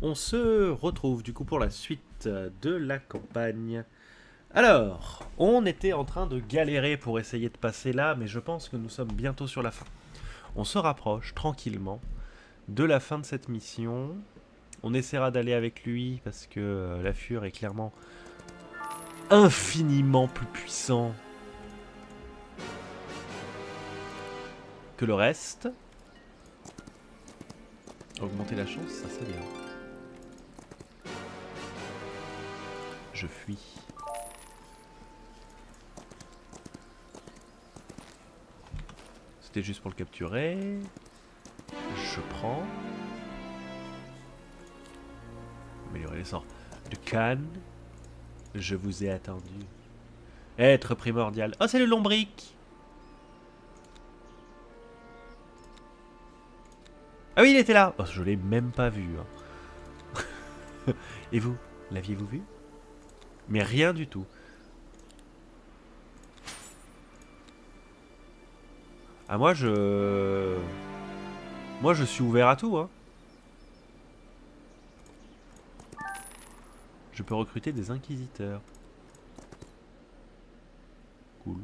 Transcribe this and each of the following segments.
On se retrouve du coup pour la suite de la campagne. Alors, on était en train de galérer pour essayer de passer là, mais je pense que nous sommes bientôt sur la fin. On se rapproche tranquillement de la fin de cette mission. On essaiera d'aller avec lui parce que la Fure est clairement infiniment plus puissant que le reste. Augmenter la chance, ça serait bien. Je fuis. C'était juste pour le capturer. Je prends. Améliorer les sorts de Cannes. Je vous ai attendu. Être primordial. Oh, c'est le lombric. Ah oui, il était là. Oh, je l'ai même pas vu. Hein. Et vous, l'aviez-vous vu? Mais rien du tout. Ah, moi, je suis ouvert à tout. Hein. Je peux recruter des inquisiteurs. Cool.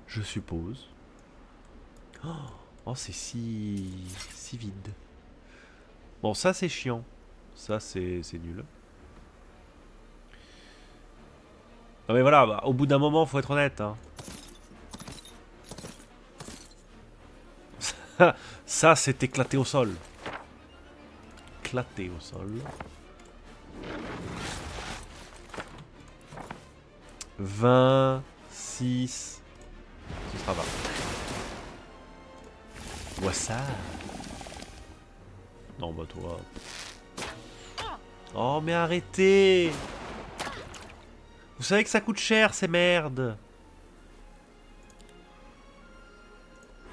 Je suppose. Oh, c'est si vide. Bon, ça, c'est chiant. Ça, c'est nul. Non, mais voilà, bah, au bout d'un moment, faut être honnête. Hein. Ça, c'est éclaté au sol. Éclaté au sol. 26. Ce sera 20. Vois ça. Non, bah toi. Oh, mais arrêtez. Vous savez que ça coûte cher, ces merdes.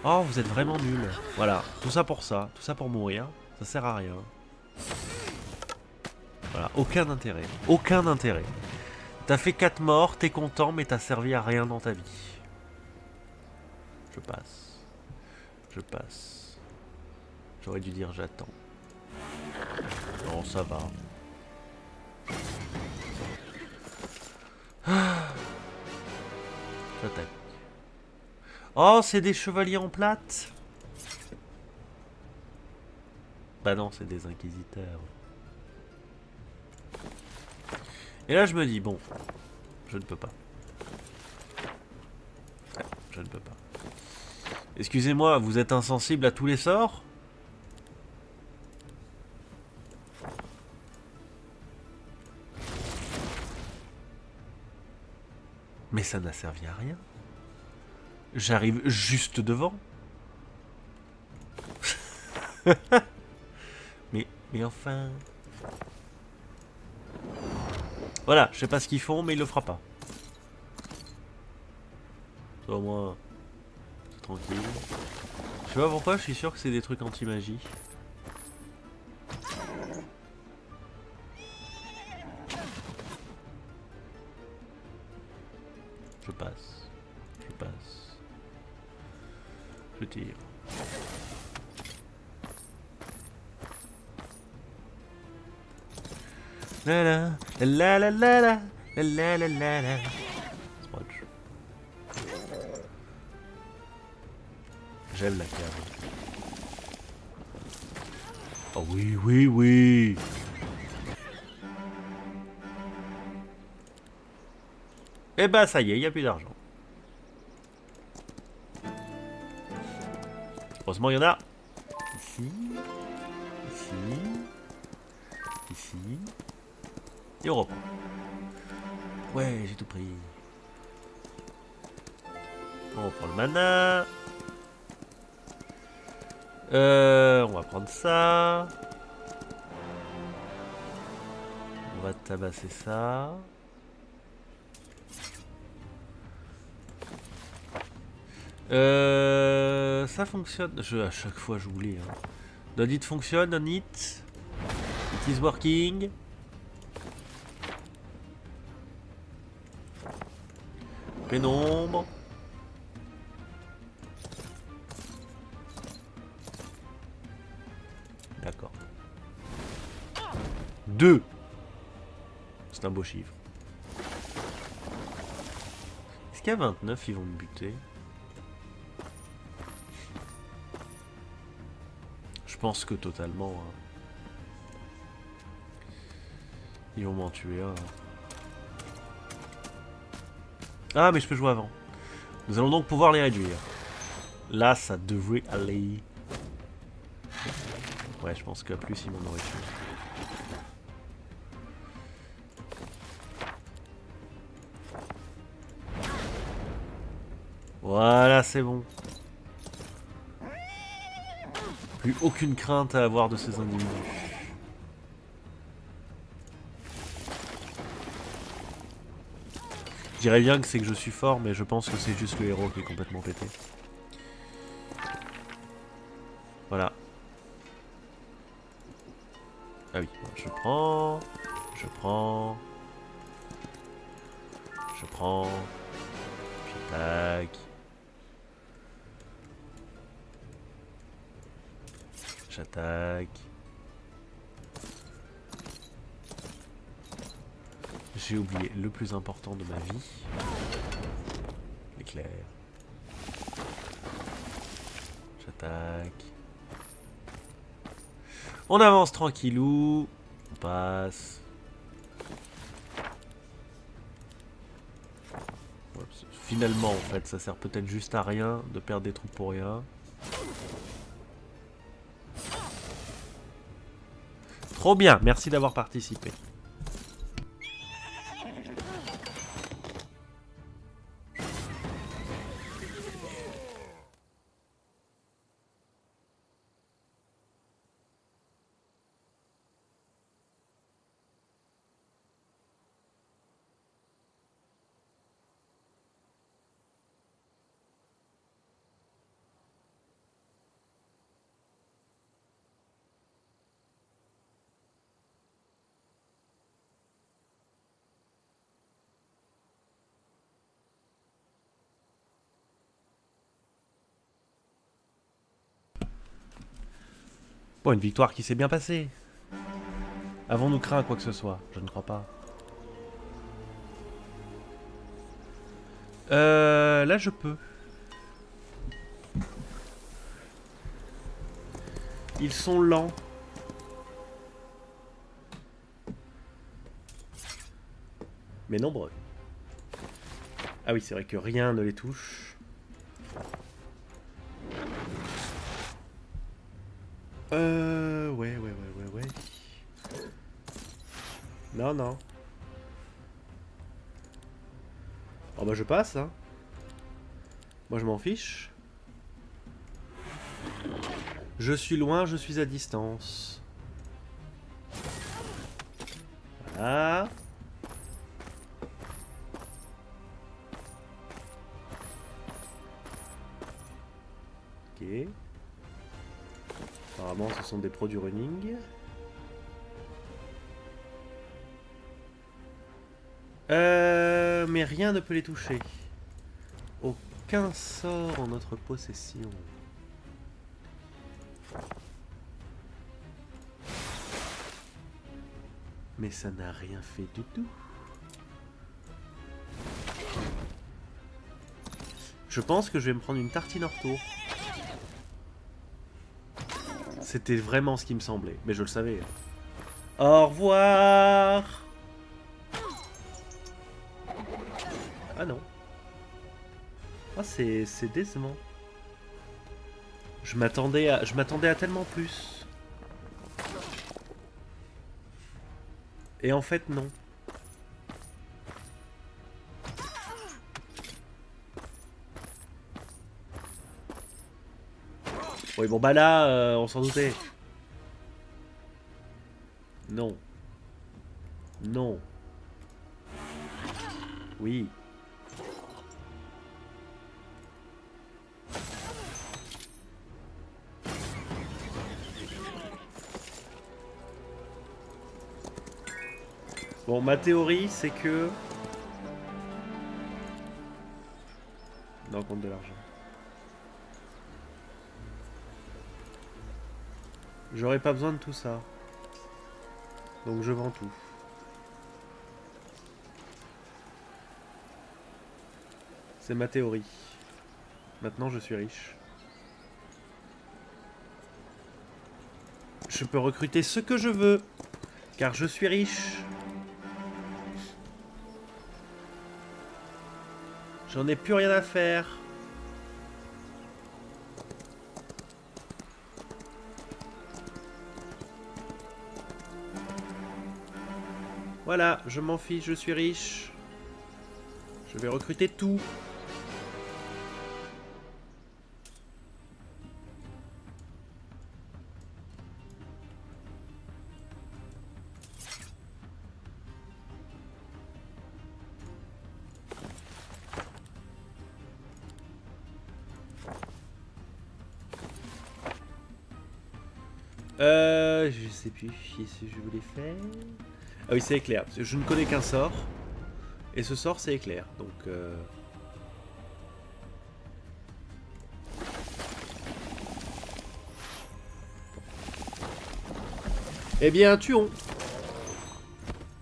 Oh, vous êtes vraiment nuls. Voilà, tout ça pour ça. Tout ça pour mourir. Ça sert à rien. Voilà, aucun intérêt. Aucun intérêt. T'as fait 4 morts, t'es content, mais t'as servi à rien dans ta vie. Je passe. Je passe. J'aurais dû dire j'attends. Non, ça va. J'attaque. Oh, c'est des chevaliers en plate. Bah non, c'est des inquisiteurs. Et là, je me dis, bon, je ne peux pas. Ouais, je ne peux pas. Excusez-moi, vous êtes insensible à tous les sorts? Mais ça n'a servi à rien. J'arrive juste devant. mais enfin... Voilà, je sais pas ce qu'ils font, mais il le fera pas. Ça, au moins, c'est tranquille. Je sais pas pourquoi, je suis sûr que c'est des trucs anti-magie. Je passe. Je passe. Je tire. La la la la la la la la la la. Smudge. J'aime la cave. Oh oui, oui, oui. Eh bah ça y est, il n'y a plus d'argent. Heureusement, il y en a. Ici. Ici. Ici. Et on reprend. Ouais, j'ai tout pris. On reprend le mana. On va prendre ça. On va tabasser ça. Ça fonctionne. À chaque fois j'oublie. Hein. Does it function on it? It is working. Pénombre. D'accord. 2. C'est un beau chiffre. Est-ce qu'à 29 ils vont me buter? Je pense que totalement. Hein. Ils vont m'en tuer un. Ah mais je peux jouer avant. Nous allons donc pouvoir les réduire. Là ça devrait aller. Ouais je pense qu'à plus ils m'en auraient tué. Voilà c'est bon. Plus aucune crainte à avoir de ces individus. Je dirais bien que c'est que je suis fort, mais je pense que c'est juste le héros qui est complètement pété. Voilà. Ah oui, je prends... Je prends... Je prends... J'attaque... J'attaque... J'ai oublié le plus important de ma vie. L'éclair. J'attaque. On avance tranquillou. On passe. Finalement, en fait, ça sert peut-être juste à rien de perdre des troupes pour rien. Trop bien, merci d'avoir participé. Bon, une victoire qui s'est bien passée. Avons-nous craint quoi que ce soit? Je ne crois pas. Là je peux. Ils sont lents. Mais nombreux. Ah oui, c'est vrai que rien ne les touche. Ouais. Non, non. Oh bah je passe, hein. Moi je m'en fiche. Je suis loin, je suis à distance. Voilà. Ok. Apparemment ce sont des pros du running. Mais rien ne peut les toucher. Aucun sort en notre possession. Mais ça n'a rien fait du tout. Je pense que je vais me prendre une tartine en retour. C'était vraiment ce qui me semblait. Mais je le savais. Au revoir. Ah non. Ah c'est décevant. Je m'attendais à tellement plus. Et en fait non. Oui bon bah là on s'en doutait. Non. Non. Oui. Bon, ma théorie, c'est que... Non, compte de l'argent. J'aurais pas besoin de tout ça. Donc je vends tout. C'est ma théorie. Maintenant je suis riche. Je peux recruter ce que je veux. Car je suis riche. J'en ai plus rien à faire. Voilà, je m'en fiche, je suis riche. Je vais recruter tout. Je sais plus si je voulais faire. Ah oui, c'est éclair. Je ne connais qu'un sort. Et ce sort, c'est éclair. Donc. Eh bien, tuons.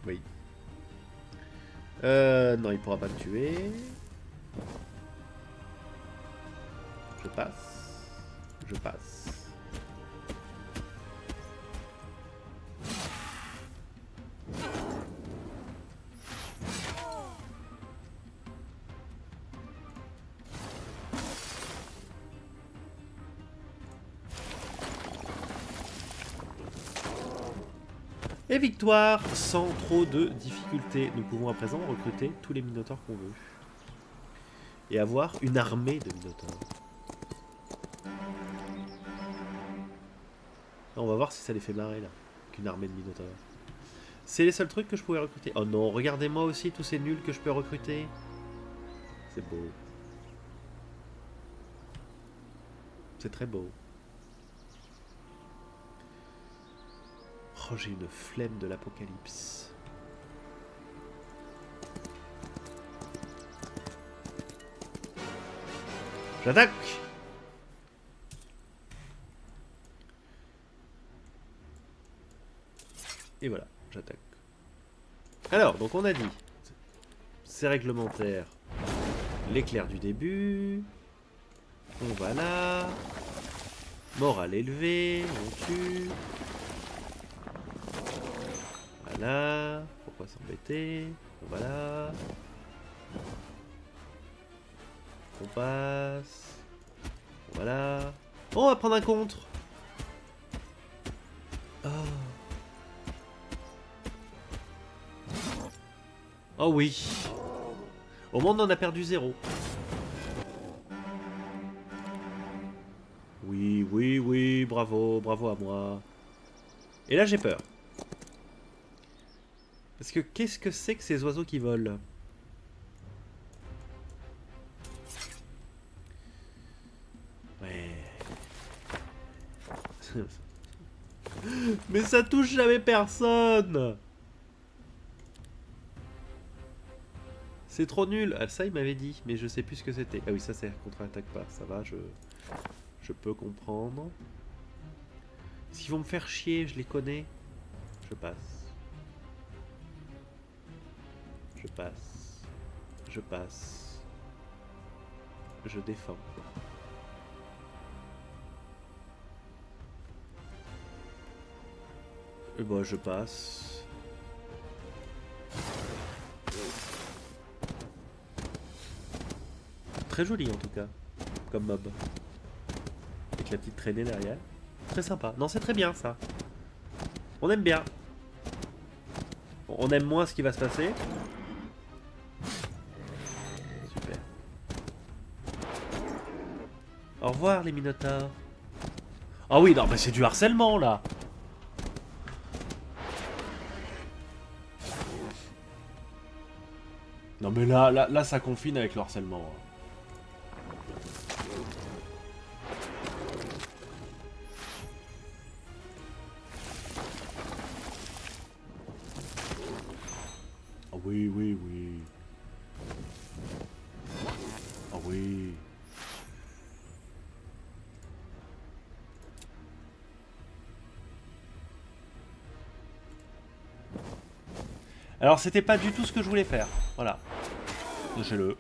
Oui. Non, il pourra pas me tuer. Je passe. Je passe. Et victoire, sans trop de difficultés. Nous pouvons à présent recruter tous les minotaures qu'on veut. Et avoir une armée de minotaures. On va voir si ça les fait marrer là, qu'une armée de minotaures. C'est les seuls trucs que je pouvais recruter. Oh non, regardez-moi aussi tous ces nuls que je peux recruter. C'est beau. C'est très beau. Oh, j'ai une flemme de l'apocalypse. J'attaque! Et voilà, j'attaque. Alors, donc on a dit, c'est réglementaire. L'éclair du début. On va là. Morale élevée, on tue. Voilà. Pourquoi s'embêter? On va là. On passe. Voilà. Oh, on va prendre un contre. Oh. Oh oui. Au moins on en a perdu 0. Oui, oui, oui, bravo, bravo à moi. Et là j'ai peur. Parce que qu'est-ce que c'est que ces oiseaux qui volent? Ouais. Mais ça touche jamais personne. C'est trop nul. Ah, ça il m'avait dit, mais je sais plus ce que c'était. Ah oui, ça c'est contre-attaque pas. Ça va, je peux comprendre. S'ils vont me faire chier, je les connais. Je passe. Je passe. Je passe. Je défends. Et bah je passe. Très joli en tout cas, comme mob. Avec la petite traînée derrière. Très sympa. Non, c'est très bien ça. On aime bien. On aime moins ce qui va se passer. Super. Au revoir les minotaures. Ah oui, non, mais c'est du harcèlement là. Non mais là ça confine avec le harcèlement. Ah oui, oui, oui. Ah oui. Alors c'était pas du tout ce que je voulais faire. Voilà. Sachez-le.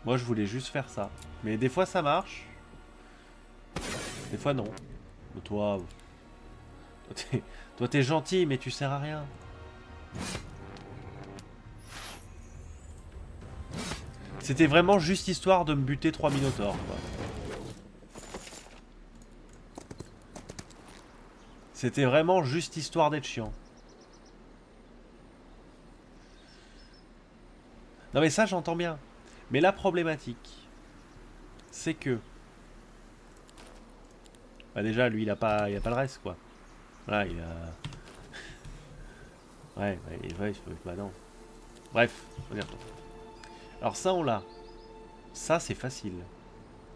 Moi je voulais juste faire ça. Mais des fois ça marche. Des fois non. Mais toi... Toi t'es gentil mais tu sers à rien. C'était vraiment juste histoire de me buter 3 minotaures, quoi. C'était vraiment juste histoire d'être chiant. Non mais ça j'entends bien. Mais la problématique, c'est que... Bah déjà lui il a pas le reste quoi. Voilà il a... Ouais, bah non. Bref, regarde. Alors ça on l'a. Ça c'est facile.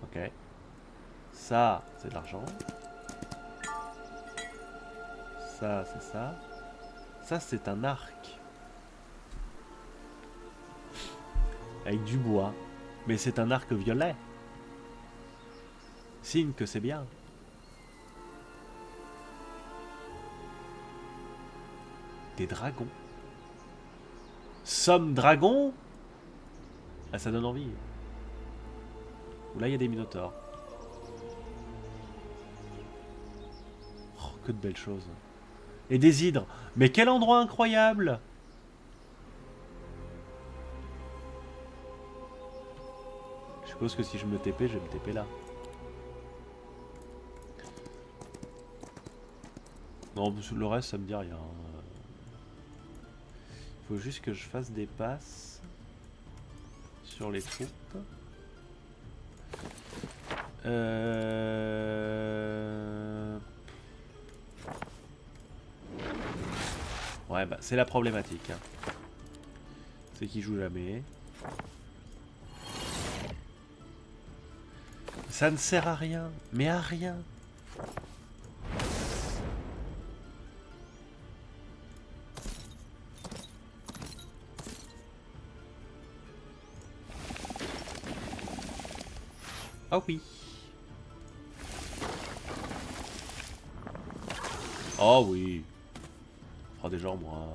Ok. Ça c'est de l'argent. Ça c'est ça. Ça c'est un arc. Avec du bois. Mais c'est un arc violet. Signe que c'est bien. Des dragons. Somme dragon. Ah ça donne envie. Là il y a des minotaures. Oh, que de belles choses. Et des hydres. Mais quel endroit incroyable! Je suppose que si je me TP, je vais me TP là. Non, le reste, ça me dit rien. Il faut juste que je fasse des passes sur les troupes. Ouais, bah c'est la problématique. Hein. C'est qu'il joue jamais. Ça ne sert à rien, mais à rien. Ah oui. Oh oui. On fera déjà moi.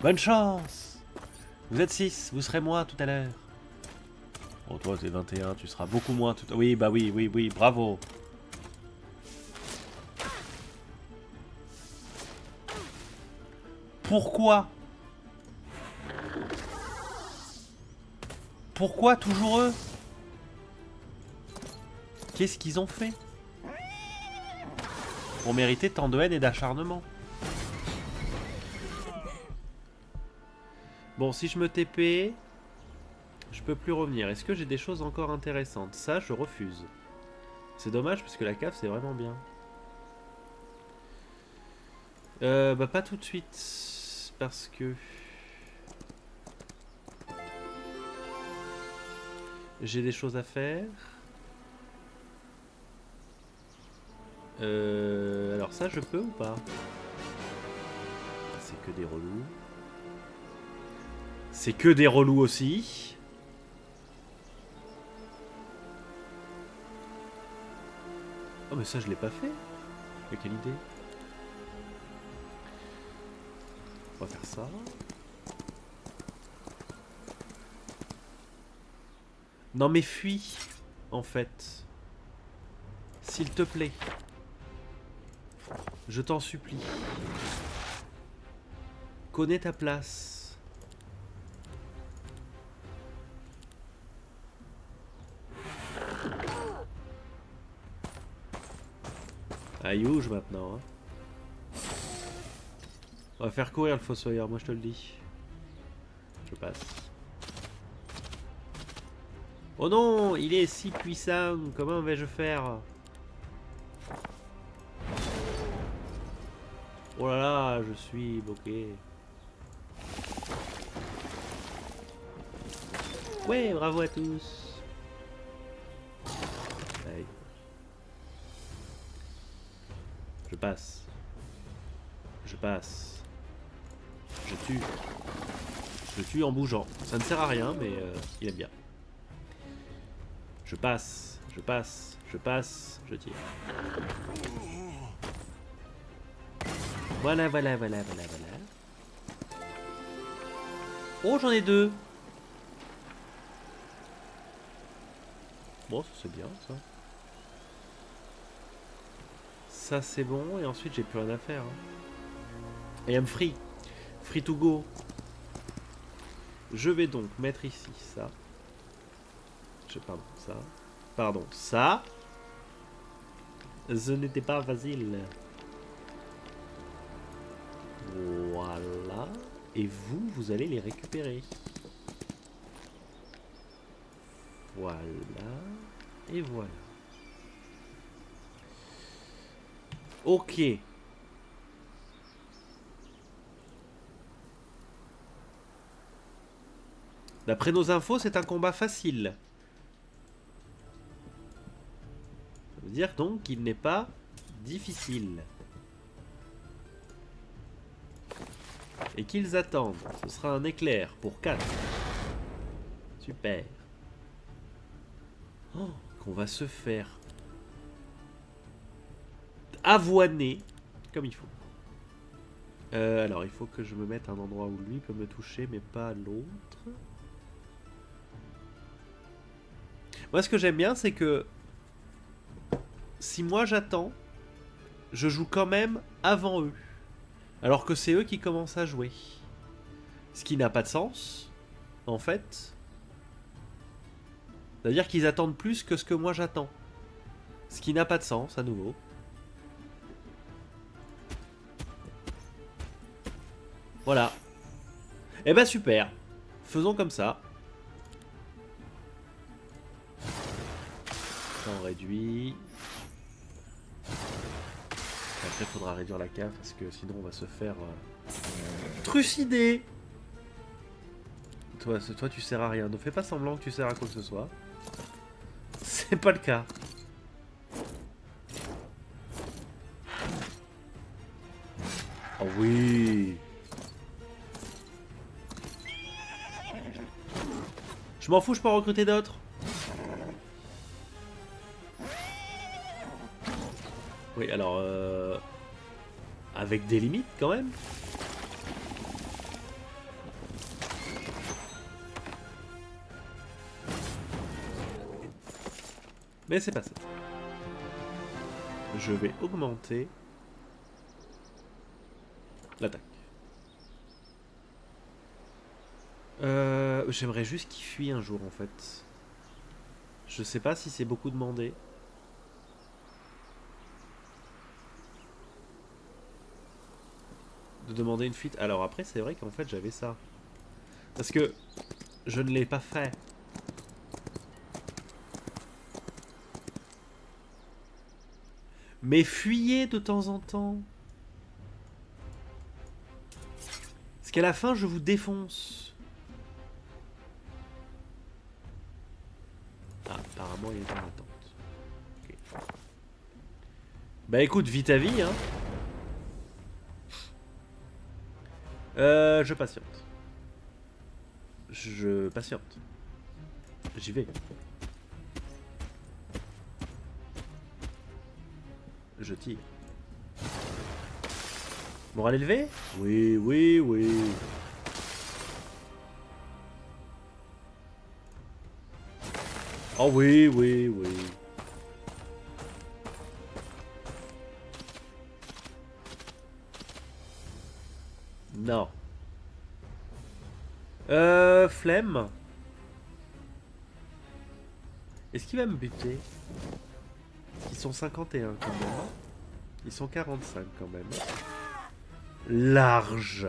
Bonne chance. Vous êtes 6, vous serez moins tout à l'heure. Bon, toi t'es 21, tu seras beaucoup moins tout à l'heure. Oui, bah oui, bravo. Pourquoi? Pourquoi toujours eux? Qu'est-ce qu'ils ont fait pour mériter tant de haine et d'acharnement? Bon, si je me TP, je peux plus revenir. Est-ce que j'ai des choses encore intéressantes? Ça, je refuse. C'est dommage parce que la cave, c'est vraiment bien. Bah pas tout de suite. Parce que... j'ai des choses à faire. Alors ça, je peux ou pas? C'est que des relous. C'est que des relous aussi. Oh mais ça je l'ai pas fait. Mais quelle idée. On va faire ça. Non mais fuis. En fait. S'il te plaît. Je t'en supplie. Connais ta place. Aïouge maintenant. Hein. On va faire courir le fossoyeur, moi je te le dis. Je passe. Oh non, il est si puissant. Comment vais-je faire? Oh là là, je suis bloqué. Ouais, bravo à tous. Allez. Je passe. Je passe. Je tue. Je tue en bougeant. Ça ne sert à rien, mais il aime bien. Je passe. Je passe. Je passe. Je tire. Voilà. Oh, j'en ai deux. Bon, ça c'est bien ça. Ça c'est bon et ensuite j'ai plus rien à faire. Hein. Et I'm free. Free to go. Je vais donc mettre ici ça. Pardon, ça. Pardon, ça. Ce n'était pas facile. Voilà. Et vous, vous allez les récupérer. Voilà. Et voilà. Ok. D'après nos infos, c'est un combat facile. Ça veut dire donc qu'il n'est pas difficile. Et qu'ils attendent. Ce sera un éclair pour 4. Super. Oh, qu'on va se faire avoiner comme il faut. Alors, il faut que je me mette à un endroit où lui peut me toucher, mais pas l'autre. Moi, ce que j'aime bien, c'est que si moi j'attends, je joue quand même avant eux. Alors que c'est eux qui commencent à jouer. Ce qui n'a pas de sens, en fait. C'est-à-dire qu'ils attendent plus que ce que moi j'attends. Ce qui n'a pas de sens, à nouveau. Voilà. Eh ben super. Faisons comme ça. On réduit. Après, il faudra réduire la cave parce que sinon on va se faire trucider. Toi, tu sers à rien. Ne fais pas semblant que tu sers à quoi que ce soit. C'est pas le cas. Oh oui. Je m'en fous, je peux en recruter d'autres. Oui, alors... avec des limites, quand même. Mais c'est pas ça. Je vais augmenter... l'attaque. J'aimerais juste qu'il fuit un jour, en fait. Je sais pas si c'est beaucoup demandé. De demander une fuite. Alors après, c'est vrai qu'en fait, j'avais ça. Parce que je ne l'ai pas fait. Mais fuyez de temps en temps. Parce qu'à la fin, je vous défonce. Ah, apparemment, il est en attente. Okay. Bah écoute, vis ta vie, hein. Je patiente. Je patiente. J'y vais. Je tire. Morale élevée? Oui, oui, oui. Oh oui, oui, oui. Non. Flemme. Est-ce qu'il va me buter? Ils sont 51 quand même. Ils sont 45 quand même. Large.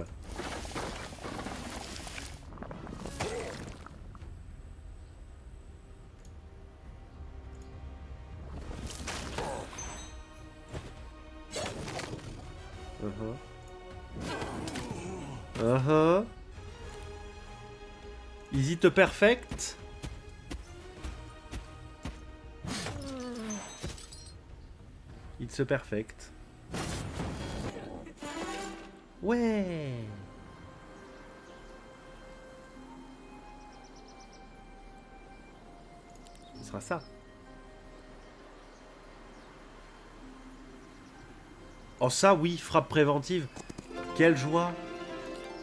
Is it perfect? It's perfect. Ouais. Ce sera ça. Oh ça oui, frappe préventive. Quelle joie.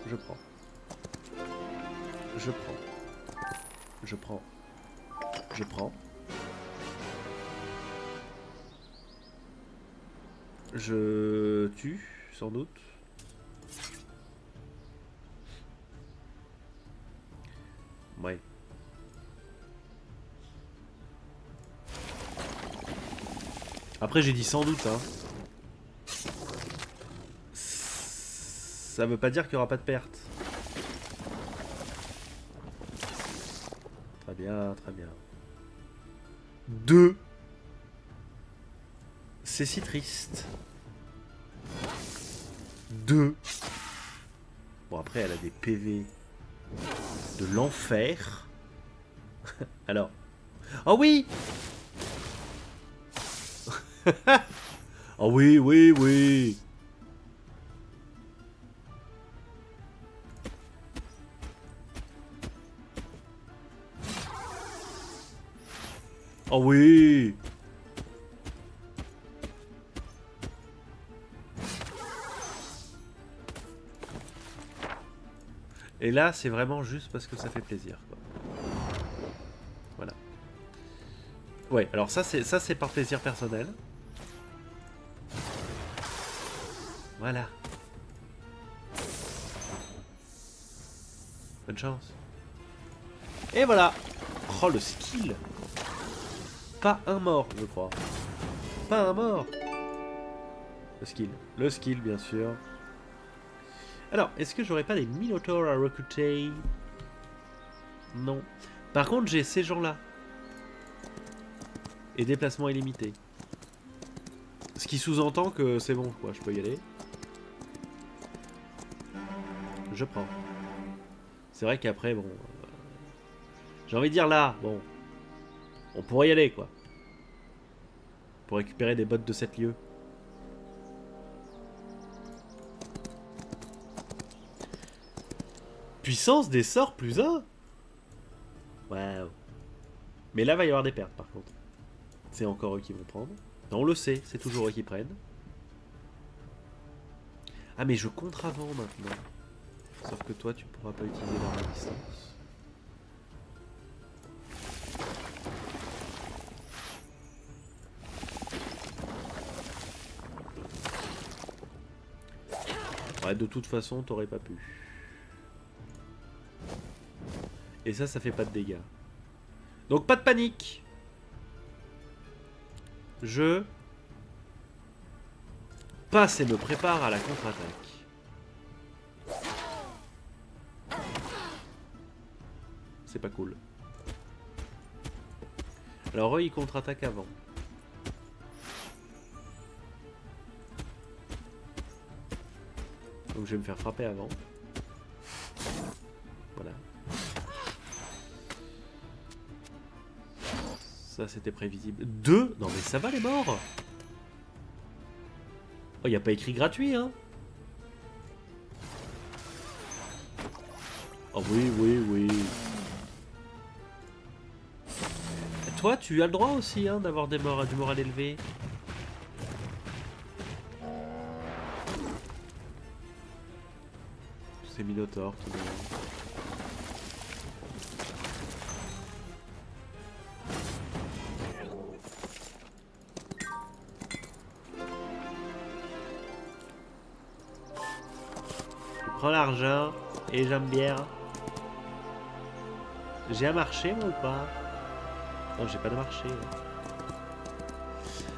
Je prends. Je prends. Je prends. Je prends. Je tue, sans doute. Ouais. Après j'ai dit sans doute, hein. Ça veut pas dire qu'il n'y aura pas de perte. Très bien, très bien. 2. C'est si triste. 2. Bon après elle a des PV de l'enfer. Alors. Oh oui. Oh oui, oui, oui. Oh oui. Et là, c'est vraiment juste parce que ça fait plaisir, quoi. Voilà. Ouais, alors ça c'est par plaisir personnel. Voilà. Bonne chance. Et voilà. Oh, le skill. Pas un mort, je crois. Pas un mort. Le skill. Le skill, bien sûr. Alors, est-ce que j'aurais pas des Minotaurs à recruter? Non. Par contre, j'ai ces gens-là. Et déplacement illimité. Ce qui sous-entend que c'est bon, quoi. Je peux y aller. Je prends. C'est vrai qu'après, bon... j'ai envie de dire là, bon... on pourrait y aller, quoi. Pour récupérer des bottes de 7 lieux. Puissance des sorts plus 1. Waouh. Mais là, va y avoir des pertes, par contre. C'est encore eux qui vont prendre. Non, on le sait, c'est toujours eux qui prennent. Ah, mais je contre avant, maintenant. Sauf que toi, tu pourras pas utiliser l'arme à distance. Ouais, de toute façon, t'aurais pas pu. Et ça fait pas de dégâts. Donc, pas de panique. Je passe et me prépare à la contre-attaque. C'est pas cool. Alors, eux, ils contre-attaquent avant. Donc, je vais me faire frapper avant. Voilà. Ça, c'était prévisible. 2 ? Non, mais ça va, les morts ? Oh, y a pas écrit gratuit, hein ? Oh, oui, oui, oui. Toi, tu as le droit aussi, hein, d'avoir des morts, du moral élevé. C'est Minotaur, tout le monde. Je prends l'argent et j'aime bien. J'ai un marché, moi, ou pas? Non, j'ai pas de marché. Là.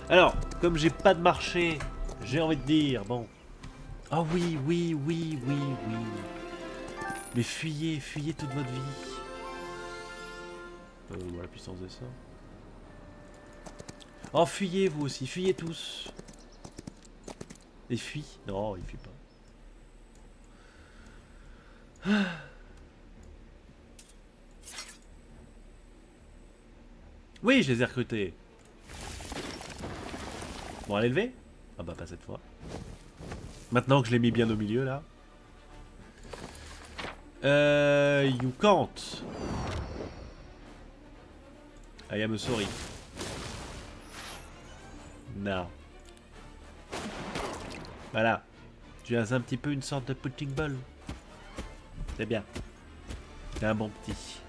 Alors, comme j'ai pas de marché, j'ai envie de dire, bon... Ah oui, oui, oui, oui, oui. Mais fuyez, fuyez toute votre vie. Voilà, puissance de ça. Oh, fuyez vous aussi, fuyez tous. Et fuis. Non, il fuit pas. Oui, je les ai recrutés. Bon, à l'élever? Ah bah pas cette fois. Maintenant que je l'ai mis bien au milieu là. You can't. I am sorry. Non. Voilà. Tu as un petit peu une sorte de putting ball. C'est bien. C'est un bon petit.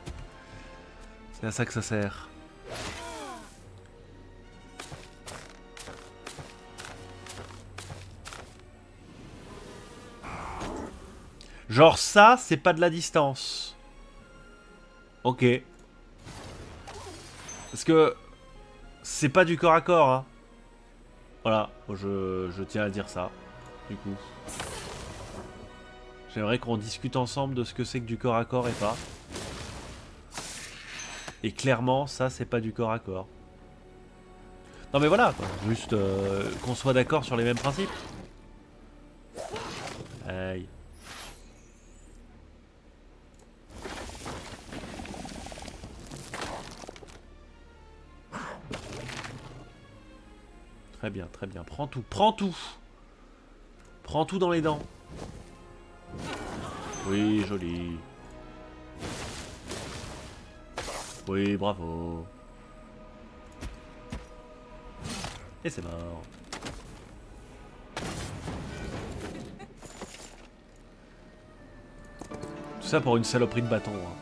C'est à ça que ça sert. Genre ça, c'est pas de la distance. Ok. Parce que c'est pas du corps à corps. Hein. Voilà, je tiens à dire ça. Du coup. J'aimerais qu'on discute ensemble de ce que c'est que du corps à corps et pas. Et clairement, ça, c'est pas du corps à corps. Non mais voilà, quoi. Juste qu'on soit d'accord sur les mêmes principes. Aïe. Très bien, très bien. Prends tout, prends tout. Prends tout dans les dents. Oui, joli. Oui, bravo. Et c'est mort. Tout ça pour une saloperie de bâton. Hein.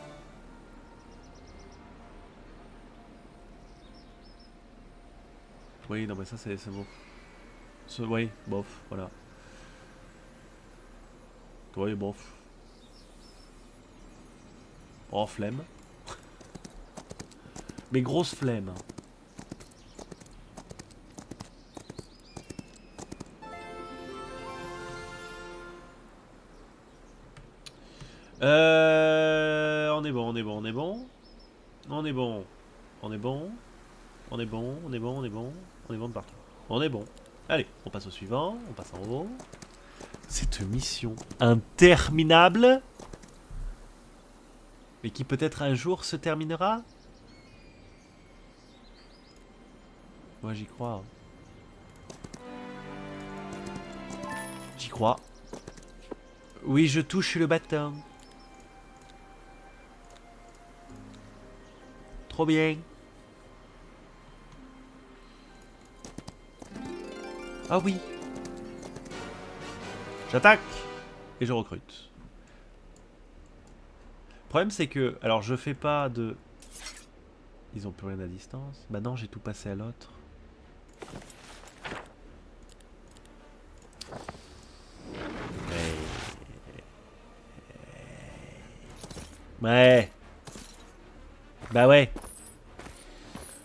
Oui, non mais ça c'est bon. Oui, bof, voilà. Oui, bof. Oh, flemme. Mais grosse flemme. On est bon, on est bon, on est bon. On est bon. On est bon. On est bon, on est bon, on est bon. On est bon de partout. On est bon. Allez, on passe au suivant. On passe en haut. Cette mission interminable. Mais qui peut-être un jour se terminera. Moi j'y crois. J'y crois. Oui, je touche le bâton. Trop bien. Ah oui. J'attaque. Et je recrute. Le problème c'est que... Alors je fais pas de... Ils ont plus rien à distance. Bah non, j'ai tout passé à l'autre. Ouais. Bah ouais.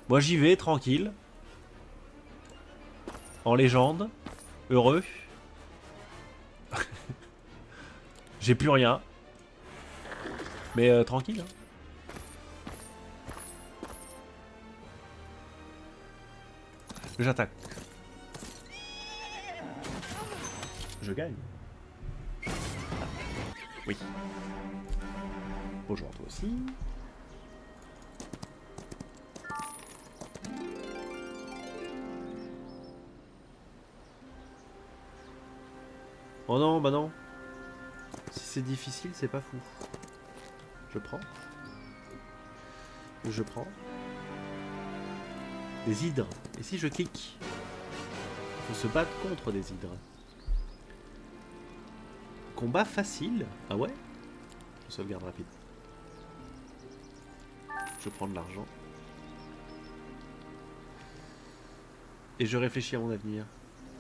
Moi j'y vais, tranquille. En légende. Heureux. J'ai plus rien. Mais tranquille. Hein. J'attaque. Je gagne. Oui. Bonjour toi aussi. Oh non, bah non. Si c'est difficile, c'est pas fou. Je prends. Je prends. Des hydres. Et si je clique? Il faut se battre contre des hydres. Combat facile. Ah ouais? Je sauvegarde rapide. Je prends de l'argent. Et je réfléchis à mon avenir.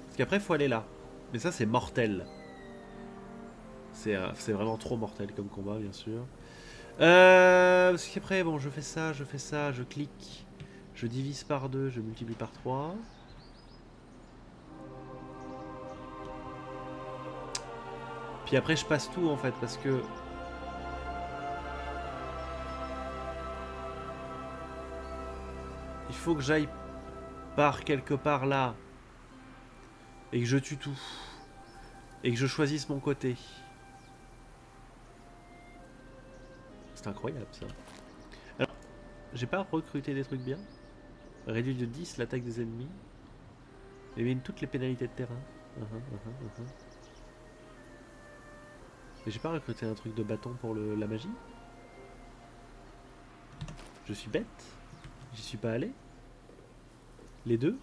Parce qu'après, il faut aller là. Mais ça, c'est mortel. C'est vraiment trop mortel comme combat, bien sûr. Parce qu'après, bon, je fais ça, je clique. Je divise par 2, je multiplie par 3. Puis après, je passe tout, en fait, parce que... Il faut que j'aille par quelque part là. Et que je tue tout. Et que je choisisse mon côté. C'est incroyable, ça. Alors, j'ai pas recruté des trucs bien. Réduit de 10 l'attaque des ennemis. Élimine toutes les pénalités de terrain. Mais j'ai pas recruté un truc de bâton pour la magie. Je suis bête. J'y suis pas allé. Les deux.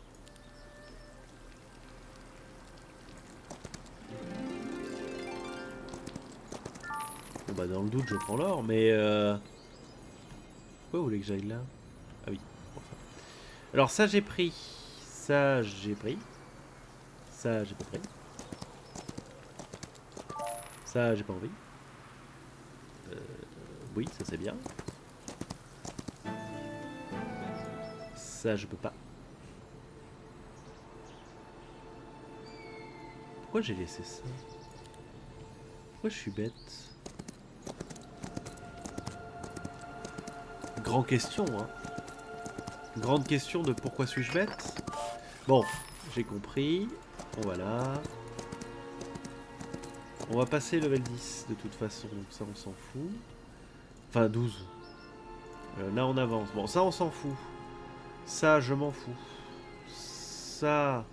bah dans le doute, je prends l'or, mais pourquoi vous voulez que j'aille là? Ah oui, pour ça. Alors ça j'ai pris. Ça j'ai pris. Ça j'ai pas pris. Ça j'ai pas envie. Oui, ça c'est bien. Ça je peux pas. Pourquoi j'ai laissé ça? Pourquoi je suis bête? Grande question, hein. Grande question de pourquoi suis-je bête? Bon, j'ai compris. Bon voilà. On va passer level 10 de toute façon, donc ça on s'en fout. Enfin 12. Là on avance. Bon ça on s'en fout. Ça je m'en fous. Ça...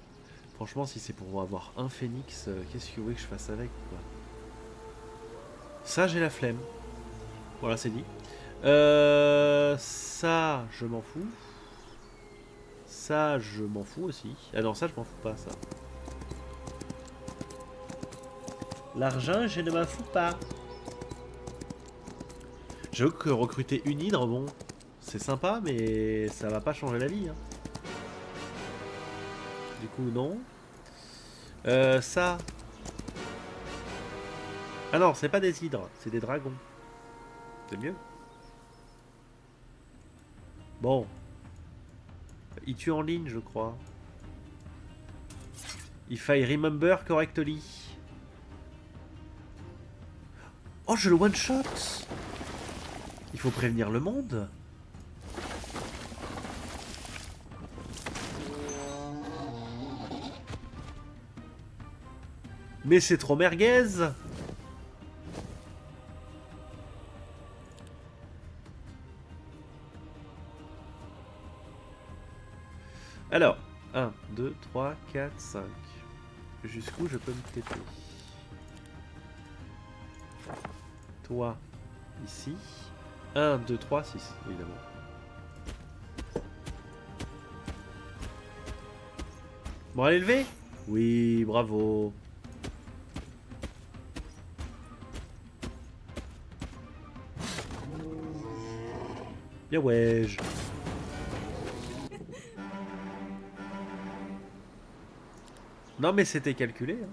Franchement si c'est pour avoir un phénix, qu'est-ce que vous voulez que je fasse avec quoi? Ça j'ai la flemme. Voilà c'est dit. Ça je m'en fous. Ça je m'en fous aussi. Ah non ça je m'en fous pas ça. L'argent, je ne m'en fous pas. J'avoue que recruter une hydre, bon, c'est sympa, mais ça va pas changer la vie. Hein. Du coup, non. Ça. Ah non, c'est pas des hydres, c'est des dragons. C'est mieux. Bon. Il tue en ligne, je crois. If I remember correctly. Oh, je le one-shot. Il faut prévenir le monde. Mais c'est trop merguez. Alors, 1, 2, 3, 4, 5. Jusqu'où je peux me péter? Toi, ici. 1, 2, 3, 6, évidemment. Bon, allez, lever. Oui, bravo. Bien ouais. Non, mais c'était calculé. Hein.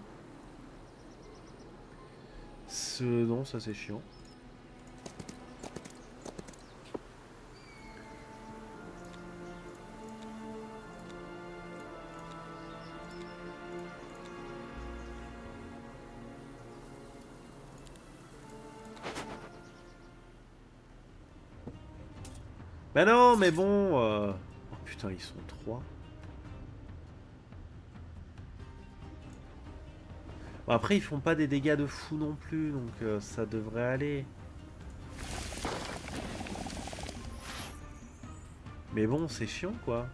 Non, ça c'est chiant. Bah non, mais bon... Oh putain, ils sont 3. Bon, après, ils font pas des dégâts de fou non plus, donc ça devrait aller. Mais bon, c'est chiant, quoi.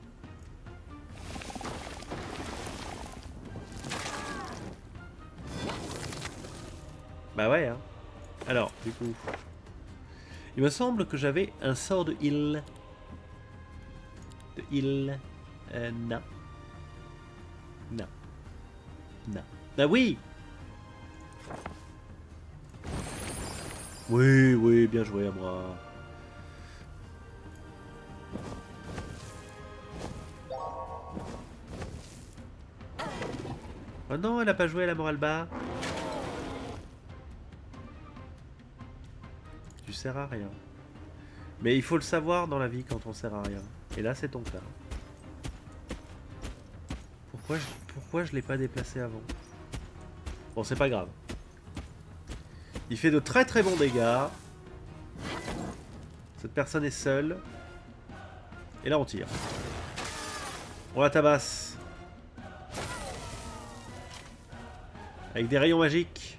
Bah ouais, hein. Alors, du coup... Il me semble que j'avais un sort de heal. De heal. Non. Non. Non. Bah oui. Oui, oui, bien joué à moi. Oh non, elle a pas joué à la morale bas. Tu sers à rien. Mais il faut le savoir dans la vie quand on sert à rien. Et là, c'est ton cas. Pourquoi je l'ai pas déplacé avant? Bon, c'est pas grave. Il fait de très très bons dégâts. Cette personne est seule. Et là, on tire. On la tabasse. Avec des rayons magiques.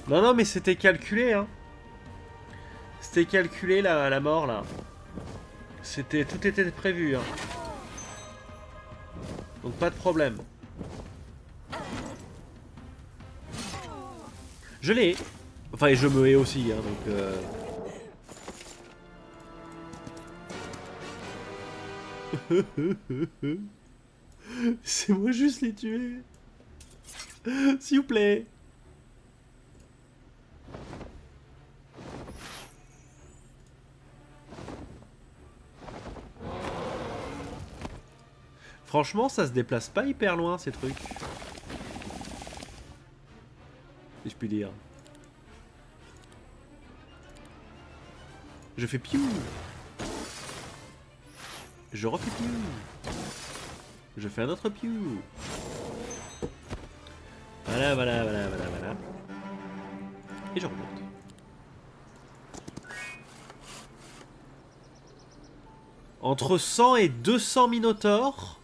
Non, non, mais c'était calculé, hein. C'était calculé, la mort, là. Tout était prévu, hein. Donc pas de problème. Je l'ai. Enfin, et je me hais aussi, hein, donc... C'est moi juste les tuer. S'il vous plaît. Franchement, ça se déplace pas hyper loin, ces trucs. Si je puis dire. Je fais piou. Je refais piou. Je fais un autre piou. Voilà, voilà, voilà, voilà, voilà. Et je remonte. Entre 100 et 200 minotaures.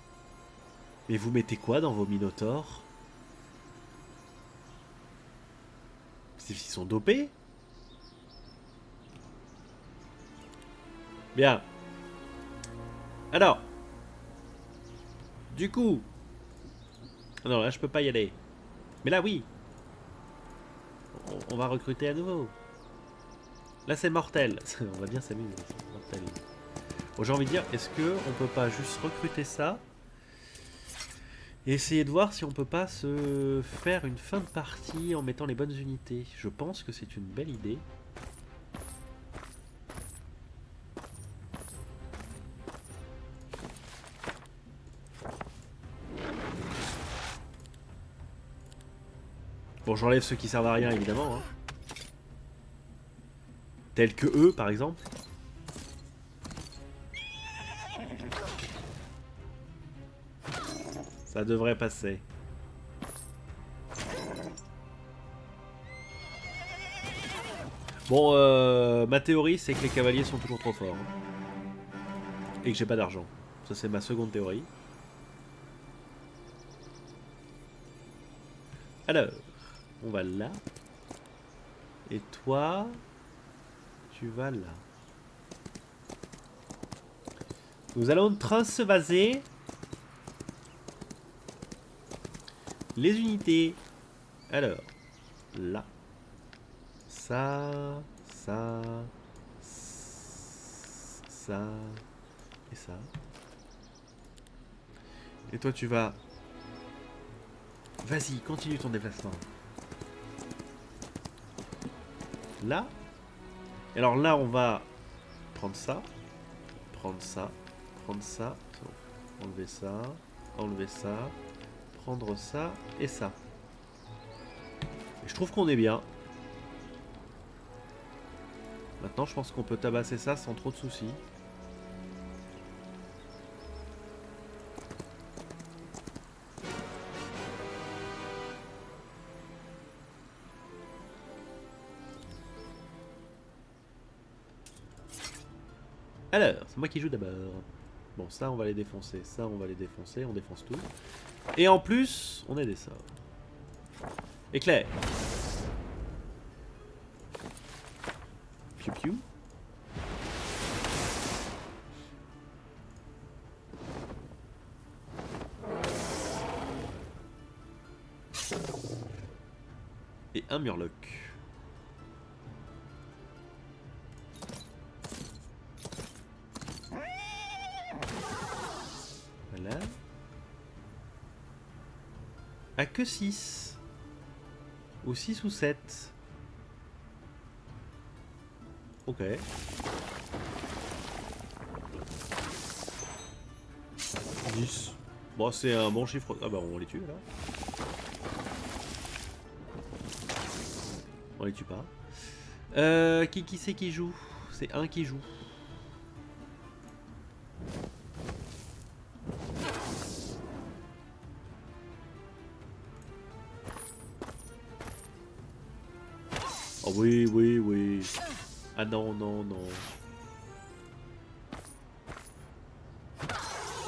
Mais vous mettez quoi dans vos minotaures? Ils sont dopés? Bien. Alors. Du coup. Non, là je peux pas y aller. Mais là oui. On va recruter à nouveau. Là c'est mortel. On va bien s'amuser. C'est mortel. Bon, j'ai envie de dire, est-ce que on peut pas juste recruter ça et essayer de voir si on peut pas se faire une fin de partie en mettant les bonnes unités? Je pense que c'est une belle idée. Bon, j'enlève ceux qui servent à rien évidemment. Hein. Tels que eux par exemple. Ça devrait passer. Bon, ma théorie, c'est que les cavaliers sont toujours trop forts. Hein. Et que j'ai pas d'argent. Ça, c'est ma seconde théorie. Alors, on va là. Et toi, tu vas là. Nous allons transvaser les unités. Alors, là. Ça, ça, ça et ça. Et toi tu vas... Vas-y, continue ton déplacement. Là. Et alors là on va prendre ça. Prendre ça. Prendre ça. Enlever ça. Enlever ça. Prendre ça et ça. Et je trouve qu'on est bien. Maintenant, je pense qu'on peut tabasser ça sans trop de soucis. Alors, c'est moi qui joue d'abord. Bon, ça, on va les défoncer. Ça, on va les défoncer. On défonce tout. Et en plus, on a des sorts. Éclair. Piu piu. Et un murloc. Voilà. À que 6. Ou 6 ou 7. Ok. 10. Bon, c'est un bon chiffre. Ah bah on les tue là. On les tue pas. Qui c'est qui joue? C'est un qui joue. Oh oui, oui, oui. Ah non, non, non.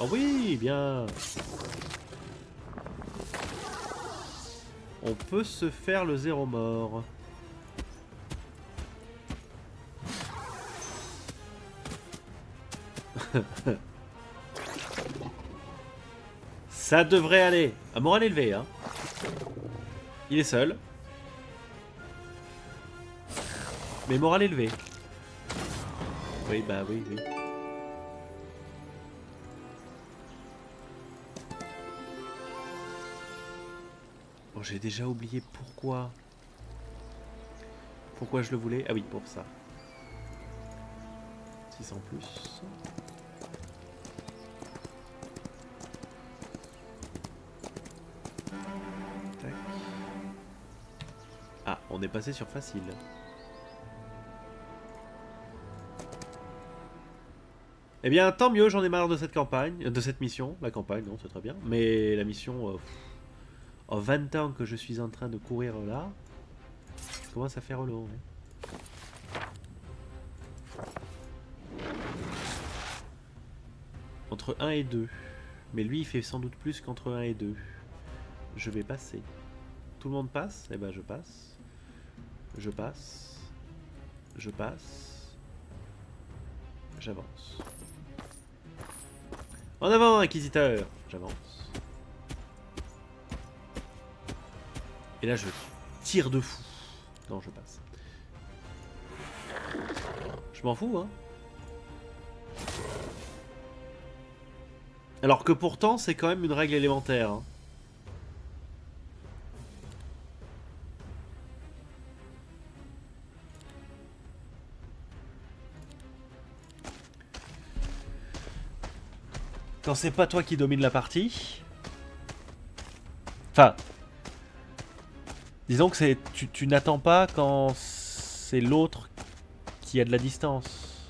Oh oui, bien. On peut se faire le 0 mort. Ça devrait aller. À morale élevée, hein. Il est seul. Mais morale élevée. Oui, bah oui, oui. Bon, j'ai déjà oublié pourquoi. Pourquoi je le voulais. Ah oui, pour ça. 6 en plus. Tac. Ah, on est passé sur facile. Eh bien, tant mieux, j'en ai marre de cette campagne, de cette mission. La campagne, non, c'est très bien. Mais la mission, en 20 ans que je suis en train de courir là, commence à faire long. Hein. Entre 1 et 2. Mais lui, il fait sans doute plus qu'entre 1 et 2. Je vais passer. Tout le monde passe? Eh ben, je passe. Je passe. Je passe. J'avance. En avant, inquisiteur! J'avance. Et là, je tire de fou. Non, je passe. Je m'en fous, hein. Alors que pourtant, c'est quand même une règle élémentaire. Hein. Quand c'est pas toi qui domine la partie... Enfin... Disons que c'est tu n'attends pas quand c'est l'autre qui a de la distance.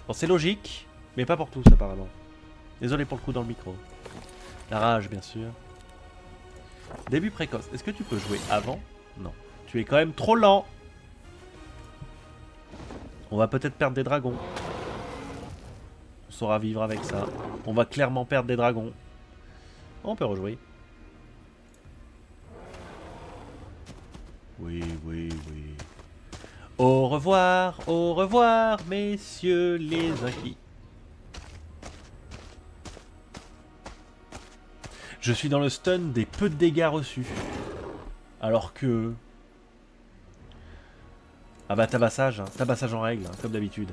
Bon, c'est logique, mais pas pour tous apparemment. Désolé pour le coup dans le micro. La rage, bien sûr. Début précoce. Est-ce que tu peux jouer avant? Non. Tu es quand même trop lent. On va peut-être perdre des dragons. On saura vivre avec ça. On va clairement perdre des dragons. On peut rejouer. Oui, oui, oui. Au revoir, messieurs les inquis. Je suis dans le stun des peu de dégâts reçus. Alors que... Ah bah tabassage, hein. Tabassage en règle, hein, comme d'habitude.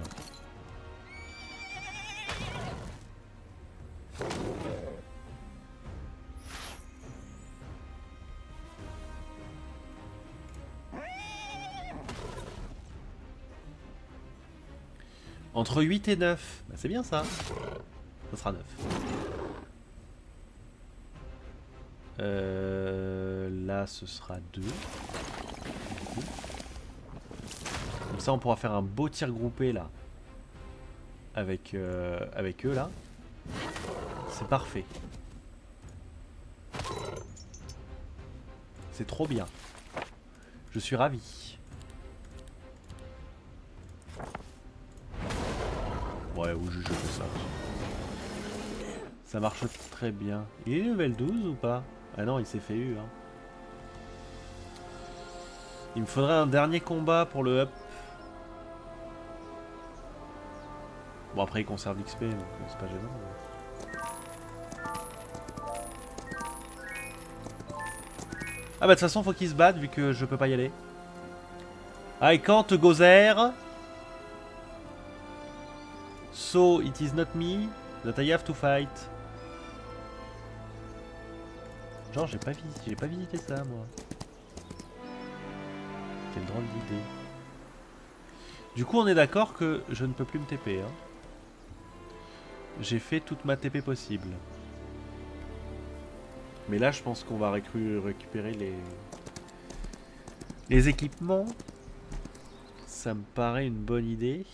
Entre 8 et 9. Bah, c'est bien ça. Ça sera 9. Là, ce sera 2. Comme ça, on pourra faire un beau tir groupé là. Avec eux là. C'est parfait. C'est trop bien. Je suis ravi. Ouais, ou je fais ça. Ça marche très bien. Il est level 12 ou pas? Ah non, il s'est fait eu. Hein. Il me faudrait un dernier combat pour le up. Bon, après, il conserve l'XP, donc c'est pas gênant. Ah bah, de toute façon, faut qu'il se batte vu que je peux pas y aller. I can't go there. So, it is not me that I have to fight. Genre, j'ai pas visité ça, moi. Quelle drôle d'idée. Du coup, on est d'accord que je ne peux plus me TP. Hein. J'ai fait toute ma TP possible. Mais là, je pense qu'on va récupérer les équipements. Ça me paraît une bonne idée.